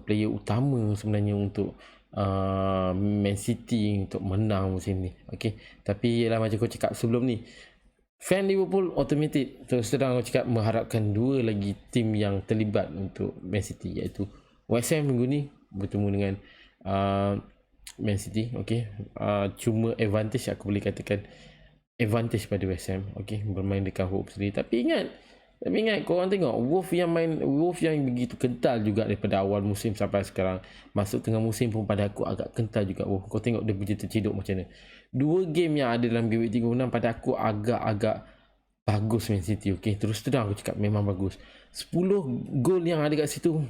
player utama sebenarnya untuk Man City untuk menang musim ni. Okay, tapi ialah macam kau cakap sebelum ni, fan Liverpool automatic terus terang aku cakap mengharapkan dua lagi tim yang terlibat untuk Man City, iaitu West Ham minggu ni bertemu dengan Man City. Okay, cuma advantage, aku boleh katakan advantage pada West Ham, okay, bermain dekat Hope sendiri. Tapi ingat korang tengok Wolf yang begitu kental juga daripada awal musim sampai sekarang. Masuk tengah musim pun pada aku agak kental juga Wolf. Kau tengok dia begitu terciduk macam mana. Dua game yang ada dalam game week 36 pada aku agak bagus Man City. Okay, terus terang aku cakap memang bagus. 10 gol yang ada kat situ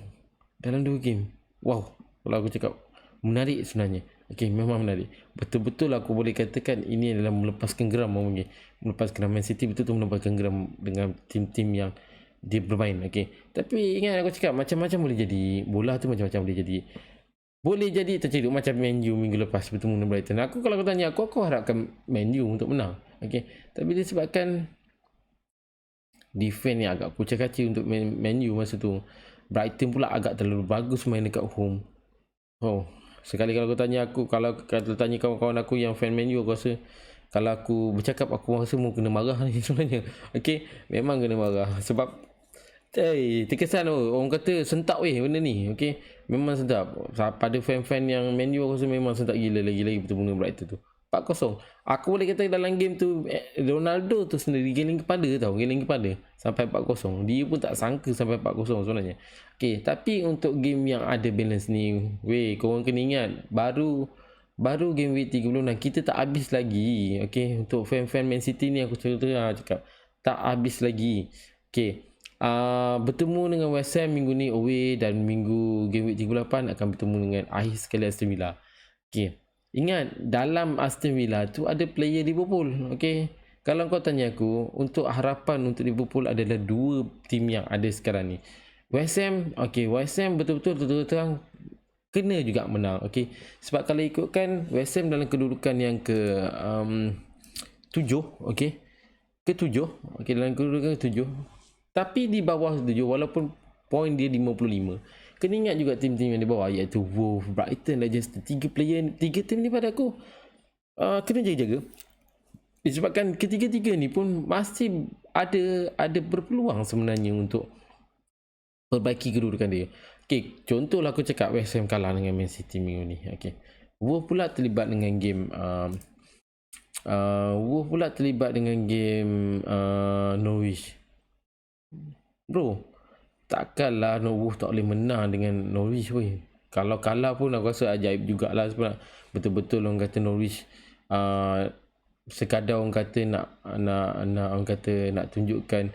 dalam dua game. Wow, kalau aku cakap menarik sebenarnya. Okay, memang menarik. Betul-betul aku boleh katakan ini adalah melepaskan geram orang. Melepaskan geram Man City, betul-betul melepaskan geram dengan tim-tim yang dia bermain. Okay, tapi ingat aku cakap macam-macam boleh jadi. Bola tu macam-macam boleh jadi. Boleh jadi terciduk macam Man U minggu lepas bertemu dengan Brighton. Kalau kau tanya aku harapkan Man U untuk menang. Okay, tapi disebabkan defense yang agak kucing-kacir untuk Man U masa tu, Brighton pula agak terlalu bagus main dekat home. Oh, sekali kalau kau tanya aku, kalau tanya kawan-kawan aku yang fan Man U, aku rasa kalau aku bercakap, aku rasa mau kena marah ni sebenarnya. Okay, memang kena marah sebab terkesan orang kata sentak benda ni. Okay, memang sentak. Pada fan-fan yang Man U, aku rasa memang sentak gila lagi bertemu dengan Brighton tu 4-0. Aku boleh kata dalam game tu Ronaldo tu sendiri geling kepala sampai 4-0. Dia pun tak sangka sampai 4-0 sebenarnya. Okay, tapi untuk game yang ada balance ni, korang kena ingat baru game week 36, kita tak habis lagi. Okay, untuk fan-fan Man City ni aku cakap tak habis lagi. Okay, bertemu dengan West Ham minggu ni away, dan minggu game week 38 akan bertemu dengan akhir sekali Aston Villa. Okay, ingat dalam Aston Villa tu ada player Liverpool. Okay, kalau kau tanya aku, untuk harapan untuk Liverpool adalah dua tim yang ada sekarang ni. West Ham, West Ham betul-betul terang kena juga menang. Okay, sebab kalau ikutkan West Ham dalam kedudukan yang ke 7, okay, ke-7, okay, dalam kedudukan ke-7, tapi di bawah 7 walaupun poin dia 55. Kena ingat juga tim-tim yang di bawah, iaitu Wolves, Brighton, Leicester. 3 tim ni pada aku kena jaga-jaga, disebabkan ketiga-tiga ni pun masih ada berpeluang sebenarnya untuk perbaiki kedudukan dia. Okay, contohlah aku cakap West Ham kalah dengan Man City minggu ni. Okay, Wolves pula terlibat dengan game Norwich. Bro, takkanlah Wolves tak boleh menang dengan Norwich weh. Kalau kalah pun aku rasa ajaib jugalah sebenarnya. Betul-betul orang kata Norwich sekadar orang kata nak tunjukkan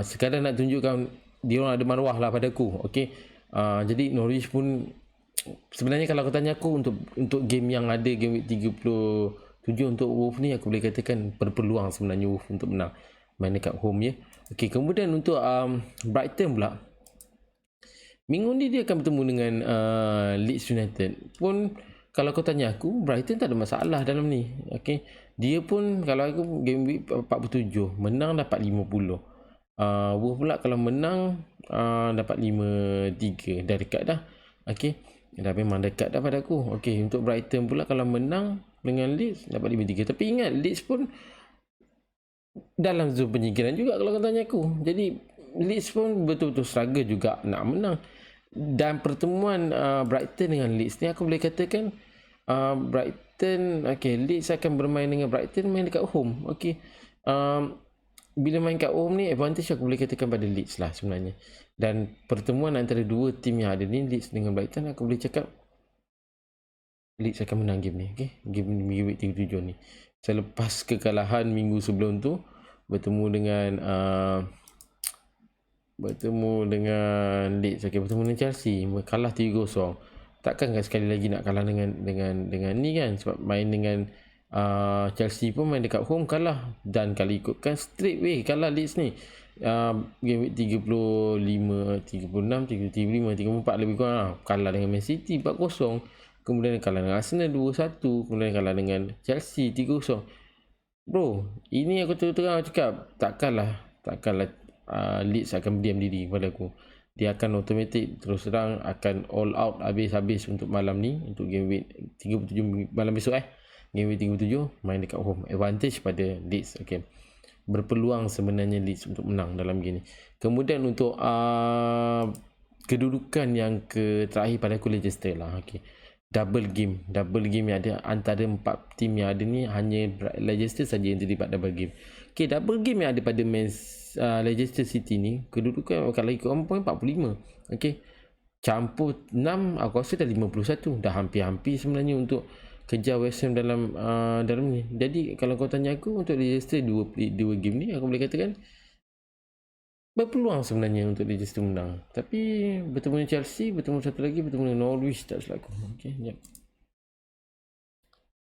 sekadar nak tunjukkan dia orang ada maruah lah padaku. Okay, jadi Norwich pun sebenarnya kalau aku tanya aku, untuk game yang ada game week 37 untuk Wolves ni, aku boleh katakan berpeluang sebenarnya Wolves untuk menang main dekat home ya. Okay, kemudian untuk Brighton pula, minggu ni dia akan bertemu dengan Leeds United. Pun kalau kau tanya aku, Brighton tak ada masalah dalam ni. Okay, dia pun kalau aku game week 47 menang dapat 50. Wolves pula kalau menang dapat 5-3, dah dekat dah. Okay, dah memang dekat dah pada aku. Okay, untuk Brighton pula kalau menang dengan Leeds dapat 5-3. Tapi ingat Leeds pun dalam zon penyingkiran juga kalau kau tanya aku. Jadi Leeds pun betul-betul struggle juga nak menang. Dan pertemuan Brighton dengan Leeds ni, aku boleh katakan Brighton, Leeds akan bermain dengan Brighton main dekat home. Okay, Bila main kat home ni, advantage aku boleh katakan pada Leeds lah sebenarnya. Dan pertemuan antara dua tim yang ada ni, Leeds dengan Brighton, aku boleh cakap Leeds akan menang game ni. Okay? Game week 37 ni. Selepas kekalahan minggu sebelum tu, bertemu dengan Leeds, okay, bertemu dengan Chelsea, kalah 3-0. Takkan sekali lagi nak kalah dengan ni kan, sebab main dengan Chelsea pun main dekat home kalah, dan kali ikutkan straight way kalah Leeds ni. Game week 35, 36, 35, 34 lebih kurang lah. Kalah dengan Man City 4-0, kemudian kalah dengan Arsenal 2-1, kemudian kalah dengan Chelsea 3-0. Bro, ini aku terang cakap, takkanlah Leeds akan berdiam diri pada aku. Dia akan automatic terus terang akan all out habis-habis untuk malam ni, untuk game week 37 malam besok game week 37 main dekat home, advantage pada Leeds. Okay, berpeluang sebenarnya Leeds untuk menang dalam game ni. Kemudian untuk kedudukan yang terakhir pada aku, Leicester lah. Okay, double game yang ada antara 4 tim yang ada ni, hanya Leicester saja yang terlibat double game. Okay, double game yang ada pada Leicester City ni, kedudukan kalau ikut poin 45. Okay, campur 6, aku rasa dah 51, dah hampir-hampir sebenarnya untuk kejar West Ham dalam ni. Jadi kalau kau tanya aku, untuk Leicester dua game ni, aku boleh katakan berpeluang sebenarnya untuk Leicester menang. Tapi bertemu dengan Chelsea, bertemu satu lagi, bertemu dengan Norwich tak selaku. Okay, jap.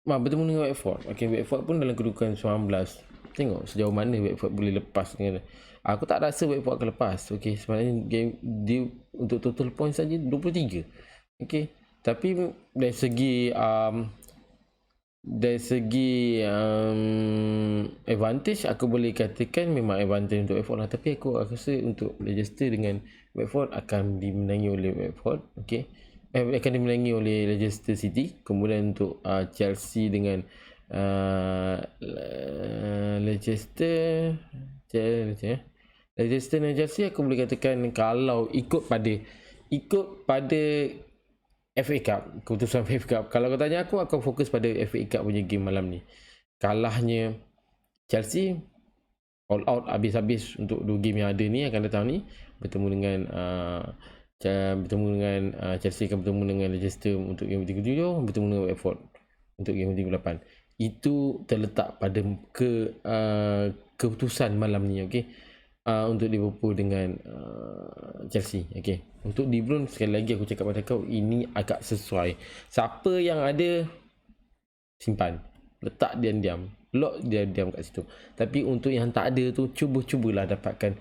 Bertemu dengan Watford. Okay, Watford pun dalam kedudukan 19. Tengok sejauh mana Watford boleh lepas dengan. Aku tak rasa Watford akan lepas. Okay, sebenarnya game dia untuk total point saja 23. Okay, tapi dari segi advantage, aku boleh katakan memang advantage untuk Watford lah. Tapi aku rasa untuk Leicester dengan Watford akan dimenangi oleh Watford. Okay, akan dimenangi oleh Leicester City. Kemudian untuk Chelsea dengan Leicester dan Chelsea, aku boleh katakan kalau ikut pada FA Cup, keputusan FA Cup, kalau kau tanya aku akan fokus pada FA Cup punya game malam ni. Kalahnya Chelsea all out habis-habis untuk 2 game yang ada ni, akan datang ni, bertemu dengan Chelsea akan bertemu dengan Leicester untuk game 37, bertemu dengan Watford untuk game 38. Itu terletak pada keputusan malam ni. Okay, untuk Liverpool dengan Chelsea. Okay, untuk De Bruyne, sekali lagi aku cakap pada kau, ini agak sesuai. Siapa yang ada, simpan, letak diam-diam, lock diam-diam kat situ. Tapi untuk yang tak ada tu, cubalah dapatkan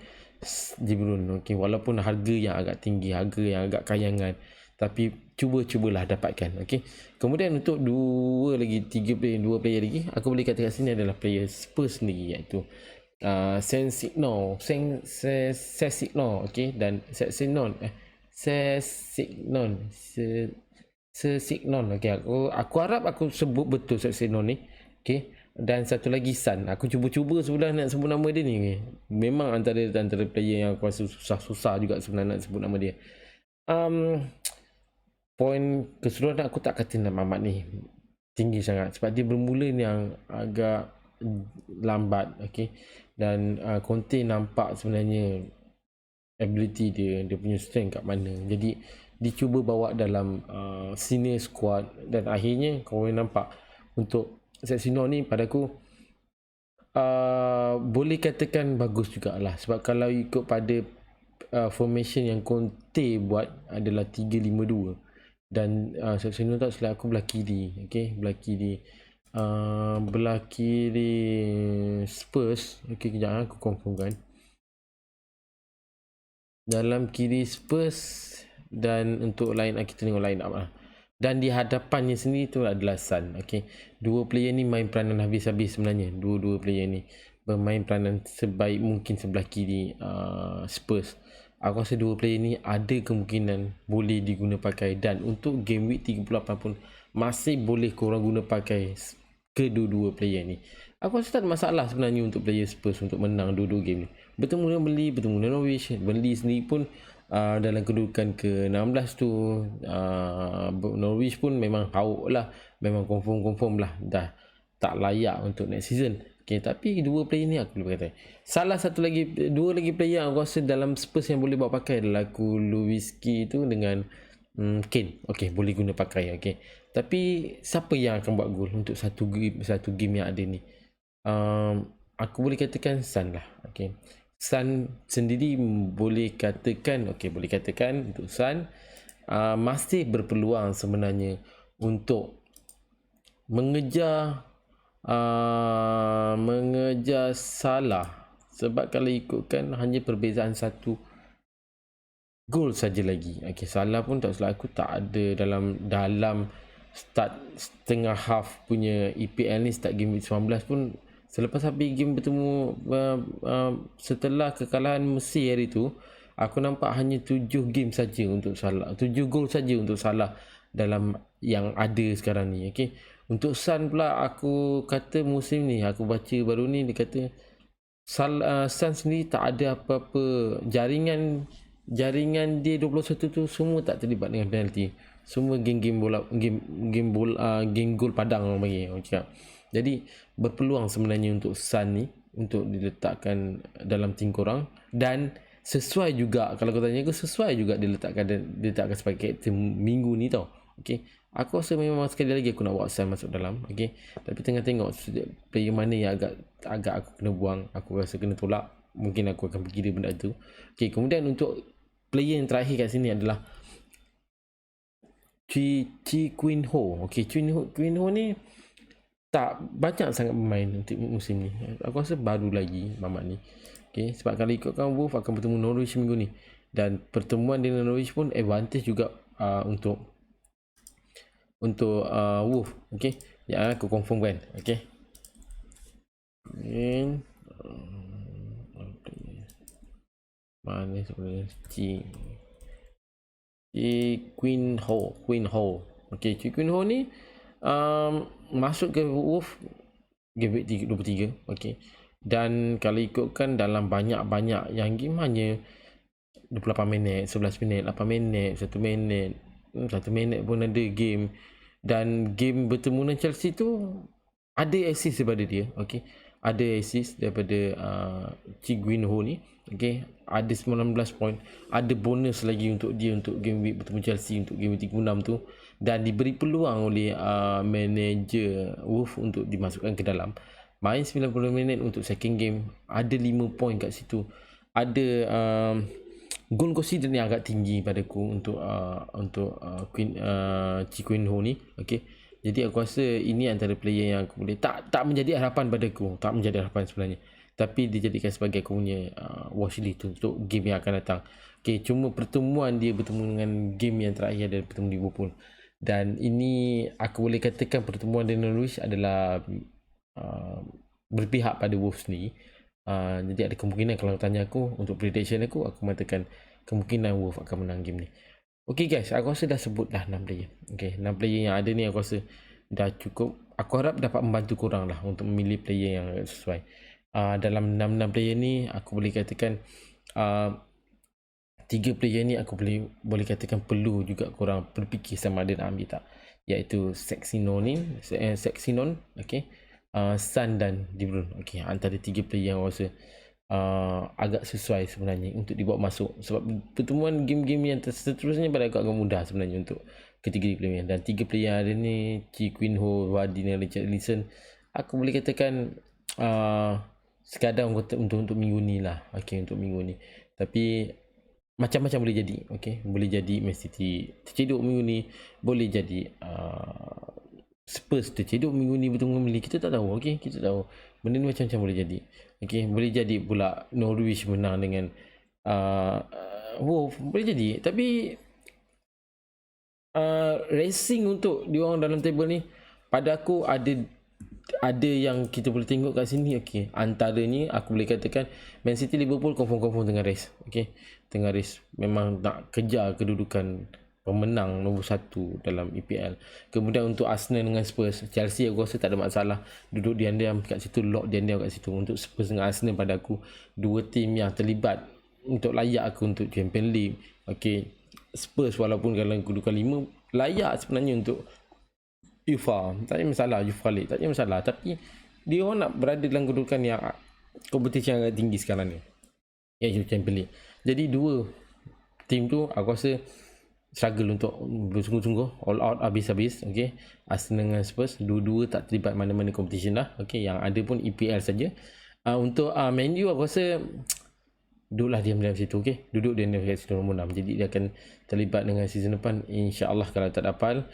De Bruyne. Okay, walaupun harga yang agak tinggi, harga yang agak kayangan, tapi cubalah dapatkan. Okay, kemudian untuk dua player lagi, aku boleh katakan sini adalah player Spurs sendiri, iaitu Sessegnon, okay, dan Sessegnon, okay, aku harap aku sebut betul Sessegnon ni. Okay, dan satu lagi Son. Aku cuba sebenarnya nak sebut nama dia ni. Okay, memang antara player yang aku rasa susah juga sebenarnya nak sebut nama dia. Poin keseluruhan aku tak kata nak Mamat ni tinggi sangat, sebab dia bermula yang agak lambat. Okay, dan Conte nampak sebenarnya ability dia punya strength kat mana. Jadi dicuba bawa dalam senior squad, dan akhirnya kau boleh nampak untuk Sessegnon ni, pada aku boleh katakan bagus jugalah. Sebab kalau ikut pada formation yang Conte buat adalah 3-5-2, dan Sessegnon tak silap aku belah kiri. Okay, belah kiri Spurs. Okay, kejap aku confirmkan. Dalam kiri Spurs, dan untuk line up, kita tengok line up lah. Dan di hadapannya sendiri tu adalah Son. Okay, dua player ni main peranan habis-habis sebenarnya. Dua player ni bermain peranan sebaik mungkin sebelah kiri Spurs. Aku rasa dua player ni ada kemungkinan boleh diguna pakai, dan untuk game week 38 pun masih boleh korang guna pakai kedua-dua player ni. Aku rasa tak ada masalah sebenarnya untuk player Spurs untuk menang dua-dua game ni. Bertemu dengan Burnley, bertemu dengan Norwich. Burnley sendiri pun dalam kedudukan ke-16 tu, Norwich pun memang hauk lah, memang confirm lah dah tak layak untuk next season. Okay, tapi dua player ni aku boleh kata. Dua lagi player aku rasa dalam Spurs yang boleh bawa pakai adalah Kulusevski tu dengan Kane. Okay, boleh guna pakai. Okay. Tapi siapa yang akan buat gol untuk satu game yang ada ni? Aku boleh katakan Son lah. Okay. Son sendiri boleh katakan untuk Son masih berpeluang sebenarnya untuk mengejar Salah, sebab kalau ikutkan hanya perbezaan satu gol saja lagi. Okay, Salah pun tak salah aku tak ada dalam start setengah half punya EPL ni, start game week 19 pun, selepas habis game bertemu setelah kekalahan Mesir hari tu, aku nampak hanya 7 game saja untuk Salah, 7 gol saja untuk Salah dalam yang ada sekarang ni. Okay, untuk Son pula aku kata musim ni, aku baca baru ni dia kata Son sendiri tak ada apa-apa jaringan dia 21 tu semua tak terlibat dengan penalti. Semua game gol padang orang panggil. Okay. Jadi berpeluang sebenarnya untuk Son ni untuk diletakkan dalam tim korang, dan sesuai juga, kalau kau tanya aku, sesuai juga diletakkan sebagai captain minggu ni tau. Okay. Aku rasa memang sekali lagi aku nak bawa Son masuk dalam. Okay. Tapi tengah tengok player mana yang agak aku kena buang, aku rasa kena tolak, mungkin aku akan fikir benda tu. Okay. Kemudian untuk player yang terakhir kat sini adalah Chi Queen Ho. Okay. Queen Ho ni tak banyak sangat bermain untuk musim ni. Aku rasa baru lagi Mamat ni. Okay. Sebab kalau ikutkan Wolf akan bertemu Norwich minggu ni, dan pertemuan dengan Norwich pun advantage juga untuk Wolf. Okay. Ya, aku confirm kan. Okay. Mana sebenarnya Queen Ho. Okay, Queen Ho ni masuk ke Wolf game week 23. Okay. Dan kalau ikutkan dalam banyak yang game hanya 28 minit, 11 minit, 8 minit, 1 minit, 1 minit pun ada game. Dan game bertemu dengan Chelsea tu ada assist daripada dia. Okay. Ada assist daripada Chi Queen Ho ni. Okay. Ada 19 point. Ada bonus lagi untuk dia untuk game week bertemu Chelsea, untuk game week 36 tu. Dan diberi peluang oleh manager Wolf untuk dimasukkan ke dalam. Main 90 minit untuk second game. Ada 5 point kat situ. Ada goal consider yang agak tinggi padaku untuk Chi Queen Ho ni. Okay. Jadi aku rasa ini antara player yang aku boleh tak menjadi harapan padaku, tak menjadi harapan sebenarnya, tapi dijadikan sebagai aku punya watchlist untuk game yang akan datang. Okay, cuma pertemuan dia bertemu dengan game yang terakhir adalah bertemu Liverpool, dan ini aku boleh katakan pertemuan dengan Norwich adalah berpihak pada Wolves ni. Jadi ada kemungkinan, kalau tanya aku untuk prediction aku mengatakan kemungkinan Wolves akan menang game ni. Okay guys, aku rasa dah sebut dah 6 player. Okay, 6 player yang ada ni aku rasa dah cukup. Aku harap dapat membantu korang lah untuk memilih player yang sesuai. Dalam 6 player ni aku boleh katakan 3 player ni aku boleh katakan perlu juga korang berfikir sama ada nak ambil tak, iaitu Sexton, okay, Son dan De Bruyne. Okay, antara 3 player yang aku rasa agak sesuai sebenarnya untuk dibawa masuk, sebab pertemuan game-game yang seterusnya pada agak mudah sebenarnya untuk ketiga player. Dan 3 player ada ni, Chi Queen Ho, Vardy dan Richarlison, aku boleh katakan sekadar untuk minggu ni lah. Okay, untuk minggu ni, tapi macam-macam boleh jadi. Okay, boleh jadi Man City tercedok minggu ni, boleh jadi Spurs tercedok minggu ni bertemu Burnley, kita tak tahu. Okay, kita tahu benda ni macam-macam boleh jadi. Okay, boleh jadi pula Norwich menang dengan Wolf, boleh jadi. Tapi racing untuk diorang dalam table ni, pada aku ada yang kita boleh tengok kat sini. Okay, antaranya aku boleh katakan Man City, Liverpool confirm dengan race. Okay, tengah race, memang nak kejar kedudukan pemenang nombor 1 dalam EPL. Kemudian untuk Arsenal dengan Spurs, Chelsea aku rasa tak ada masalah, duduk diam-diam kat situ, lock diam-diam kat situ. Untuk Spurs dengan Arsenal, pada aku 2 tim yang terlibat untuk layak aku untuk Champions League. Okay, Spurs walaupun dalam kedudukan 5 layak sebenarnya untuk UEFA, tak ada masalah. UEFA League tak ada masalah, tapi dia orang nak berada dalam kedudukan yang kompetisi yang agak tinggi sekarang ni, iaitu Champions League. Jadi dua tim tu aku rasa struggle untuk bersungguh-sungguh, all out habis-habis. Okay, Arsenal dengan Spurs dua-dua tak terlibat mana-mana competition lah. Okay, yang ada pun EPL saja. Untuk Man U aku rasa duduklah diam-diam situ. Okay, duduk dia di situ nombor 6, jadi dia akan terlibat dengan season depan insya-Allah kalau tak dapat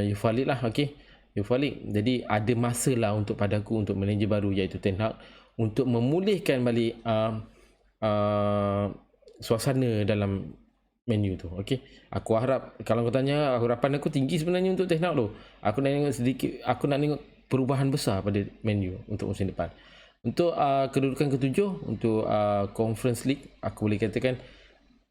Europa League lah. Okay, Europa League. Jadi ada masa lah untuk padaku, untuk manager baru iaitu Ten Hag, untuk memulihkan balik suasana dalam menu tu. Okay, aku harap, kalau kau tanya harapan aku tinggi sebenarnya untuk Ten Hag tu. Aku nak tengok sedikit, aku nak tengok perubahan besar pada menu untuk musim depan. Untuk kedudukan ketujuh untuk Conference League, aku boleh katakan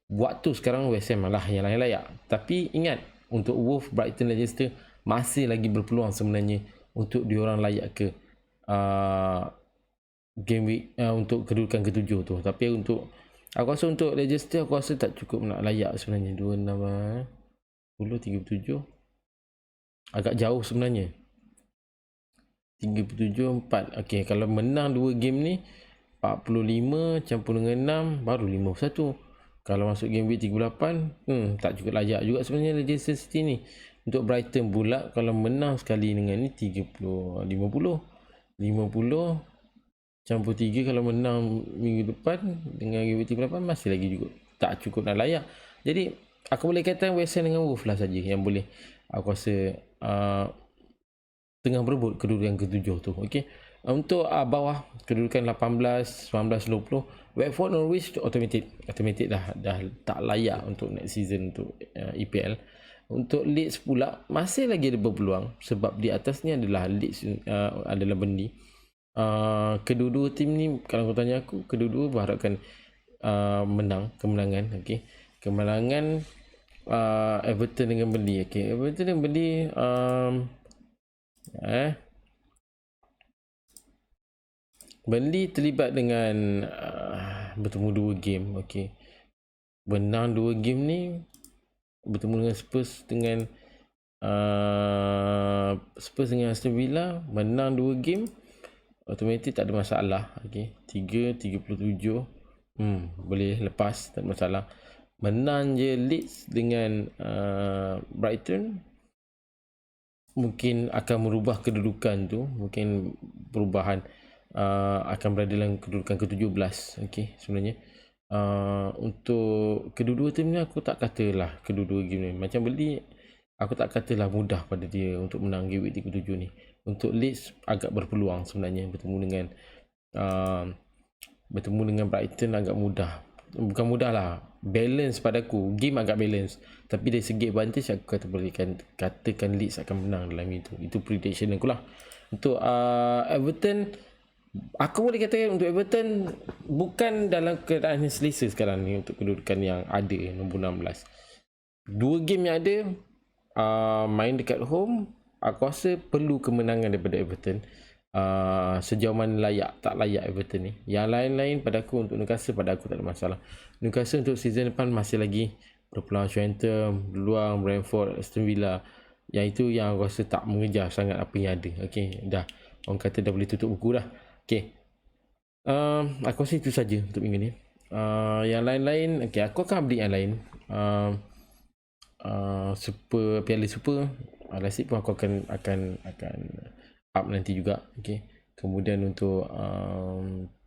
waktu sekarang West Ham lah yang layak. Tapi ingat, untuk Wolves, Brighton, Leicester masih lagi berpeluang sebenarnya untuk diorang layak ke game week untuk kedudukan ketujuh tu. Tapi untuk aku rasa untuk Leicester, aku rasa tak cukup nak layak sebenarnya. 26 10 37 agak jauh sebenarnya. 37 4. Okey, kalau menang 2 game ni 45 campur dengan 6 baru 51. Kalau masuk game week 38 tak cukup layak juga sebenarnya Leicester City ni. Untuk Brighton pula, kalau menang sekali dengan ni 30 50 campur 3, kalau menang minggu depan dengan game week 38 masih lagi juga tak cukup nak layak. Jadi aku boleh kata West Ham dengan Wolves lah saja yang boleh aku rasa tengah berebut kedudukan ketujuh tu. Okey, untuk bawah kedudukan 18 19 20 Watford, Norwich automatic dah tak layak untuk next season untuk EPL. Untuk Leeds pula masih lagi ada berpeluang, sebab di atas ni adalah Leeds adalah Burnley. Kedua-dua tim ni kalau kau tanya aku, kedua-dua berharapkan kemenangan. Okey, kemenangan Everton dengan Burnley. Okey, Everton dengan Burnley Burnley terlibat dengan bertemu 2 game. Okey, menang 2 game ni, bertemu dengan Spurs dengan Aston Villa, menang 2 game automatik tak ada masalah. Okey, 37 boleh lepas, tak ada masalah. Menang je Leeds dengan Brighton mungkin akan merubah kedudukan tu, mungkin perubahan akan berada dalam kedudukan ke-17. Okey, sebenarnya untuk kedua-dua tim ni aku tak katalah kedua-dua game ni macam beli, aku tak katalah mudah pada dia untuk menang game week 37 ni. Untuk Leeds agak berpeluang sebenarnya, bertemu dengan Brighton agak mudah. Bukan mudah lah, balance padaku, game agak balance. Tapi dari segi advantage aku katakan Leeds akan menang dalam itu prediction aku lah. Untuk Everton, aku boleh katakan untuk Everton bukan dalam keadaan yang selesa sekarang ni untuk kedudukan yang ada nombor 16. 2 game yang ada main dekat home, aku rasa perlu kemenangan daripada Everton. Sejauh mana layak tak layak Everton ni. Yang lain-lain pada aku, untuk Newcastle pada aku tak ada masalah. Newcastle untuk season depan masih lagi berpeluang, Southampton, peluang Brentford, Aston Villa. Yang itu yang aku rasa tak mengejar sangat apa yang ada. Okey, dah orang kata dah boleh tutup buku dah. Okey, aku rasa itu saja untuk minggu ni. Yang lain-lain, okey, aku akan update yang lain. Super Piala Super Lasik pun aku akan up nanti juga. Okey, kemudian untuk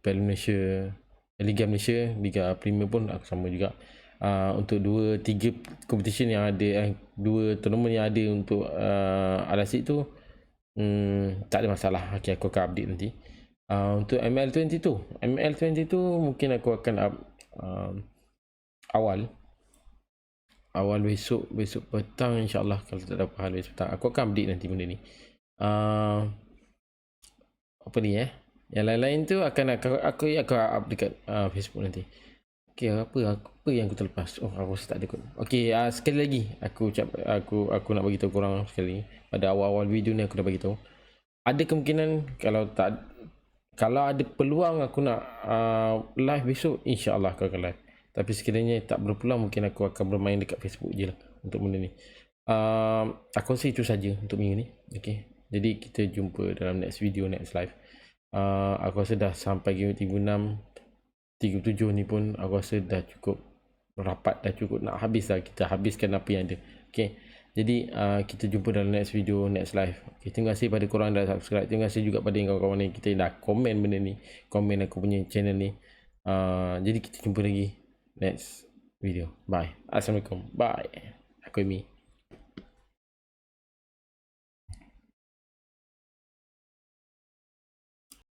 Piala Malaysia, Liga Malaysia, Liga Premier pun aku sama juga. Untuk 2-3 competition yang ada, 2 tournament yang ada untuk Lasik tu tak ada masalah. Okey, aku akan update nanti. Untuk ML22 mungkin aku akan up awal besok petang insyaAllah. Kalau tak ada apa hal besok petang, aku akan update nanti benda ni. Apa ni yang lain-lain tu akan aku up dekat Facebook nanti. Okey, apa yang aku terlepas? Aku rasa tak ada kot. Okey, sekali lagi aku nak bagi tahu korang sekali. Pada awal-awal video ni aku dah bagi tahu, ada kemungkinan kalau ada peluang aku nak live besok, insya-Allah aku akan live. Tapi sekiranya tak berpeluang, mungkin aku akan bermain dekat Facebook je lah untuk benda ni. Aku rasa itu saja untuk minggu ni. Okey, Jadi kita jumpa dalam next video, next live. Aku rasa dah sampai game 36, 37 ni pun aku rasa dah cukup rapat, dah cukup nak habis dah. Kita habiskan apa yang ada. Okay, jadi kita jumpa dalam next video, next live. Okay, terima kasih pada korang dah subscribe. Terima kasih juga pada kawan-kawan yang kita dah komen benda ni, komen aku punya channel ni. Jadi kita jumpa lagi next video. Bye. Assalamualaikum. Bye. Aku Amy.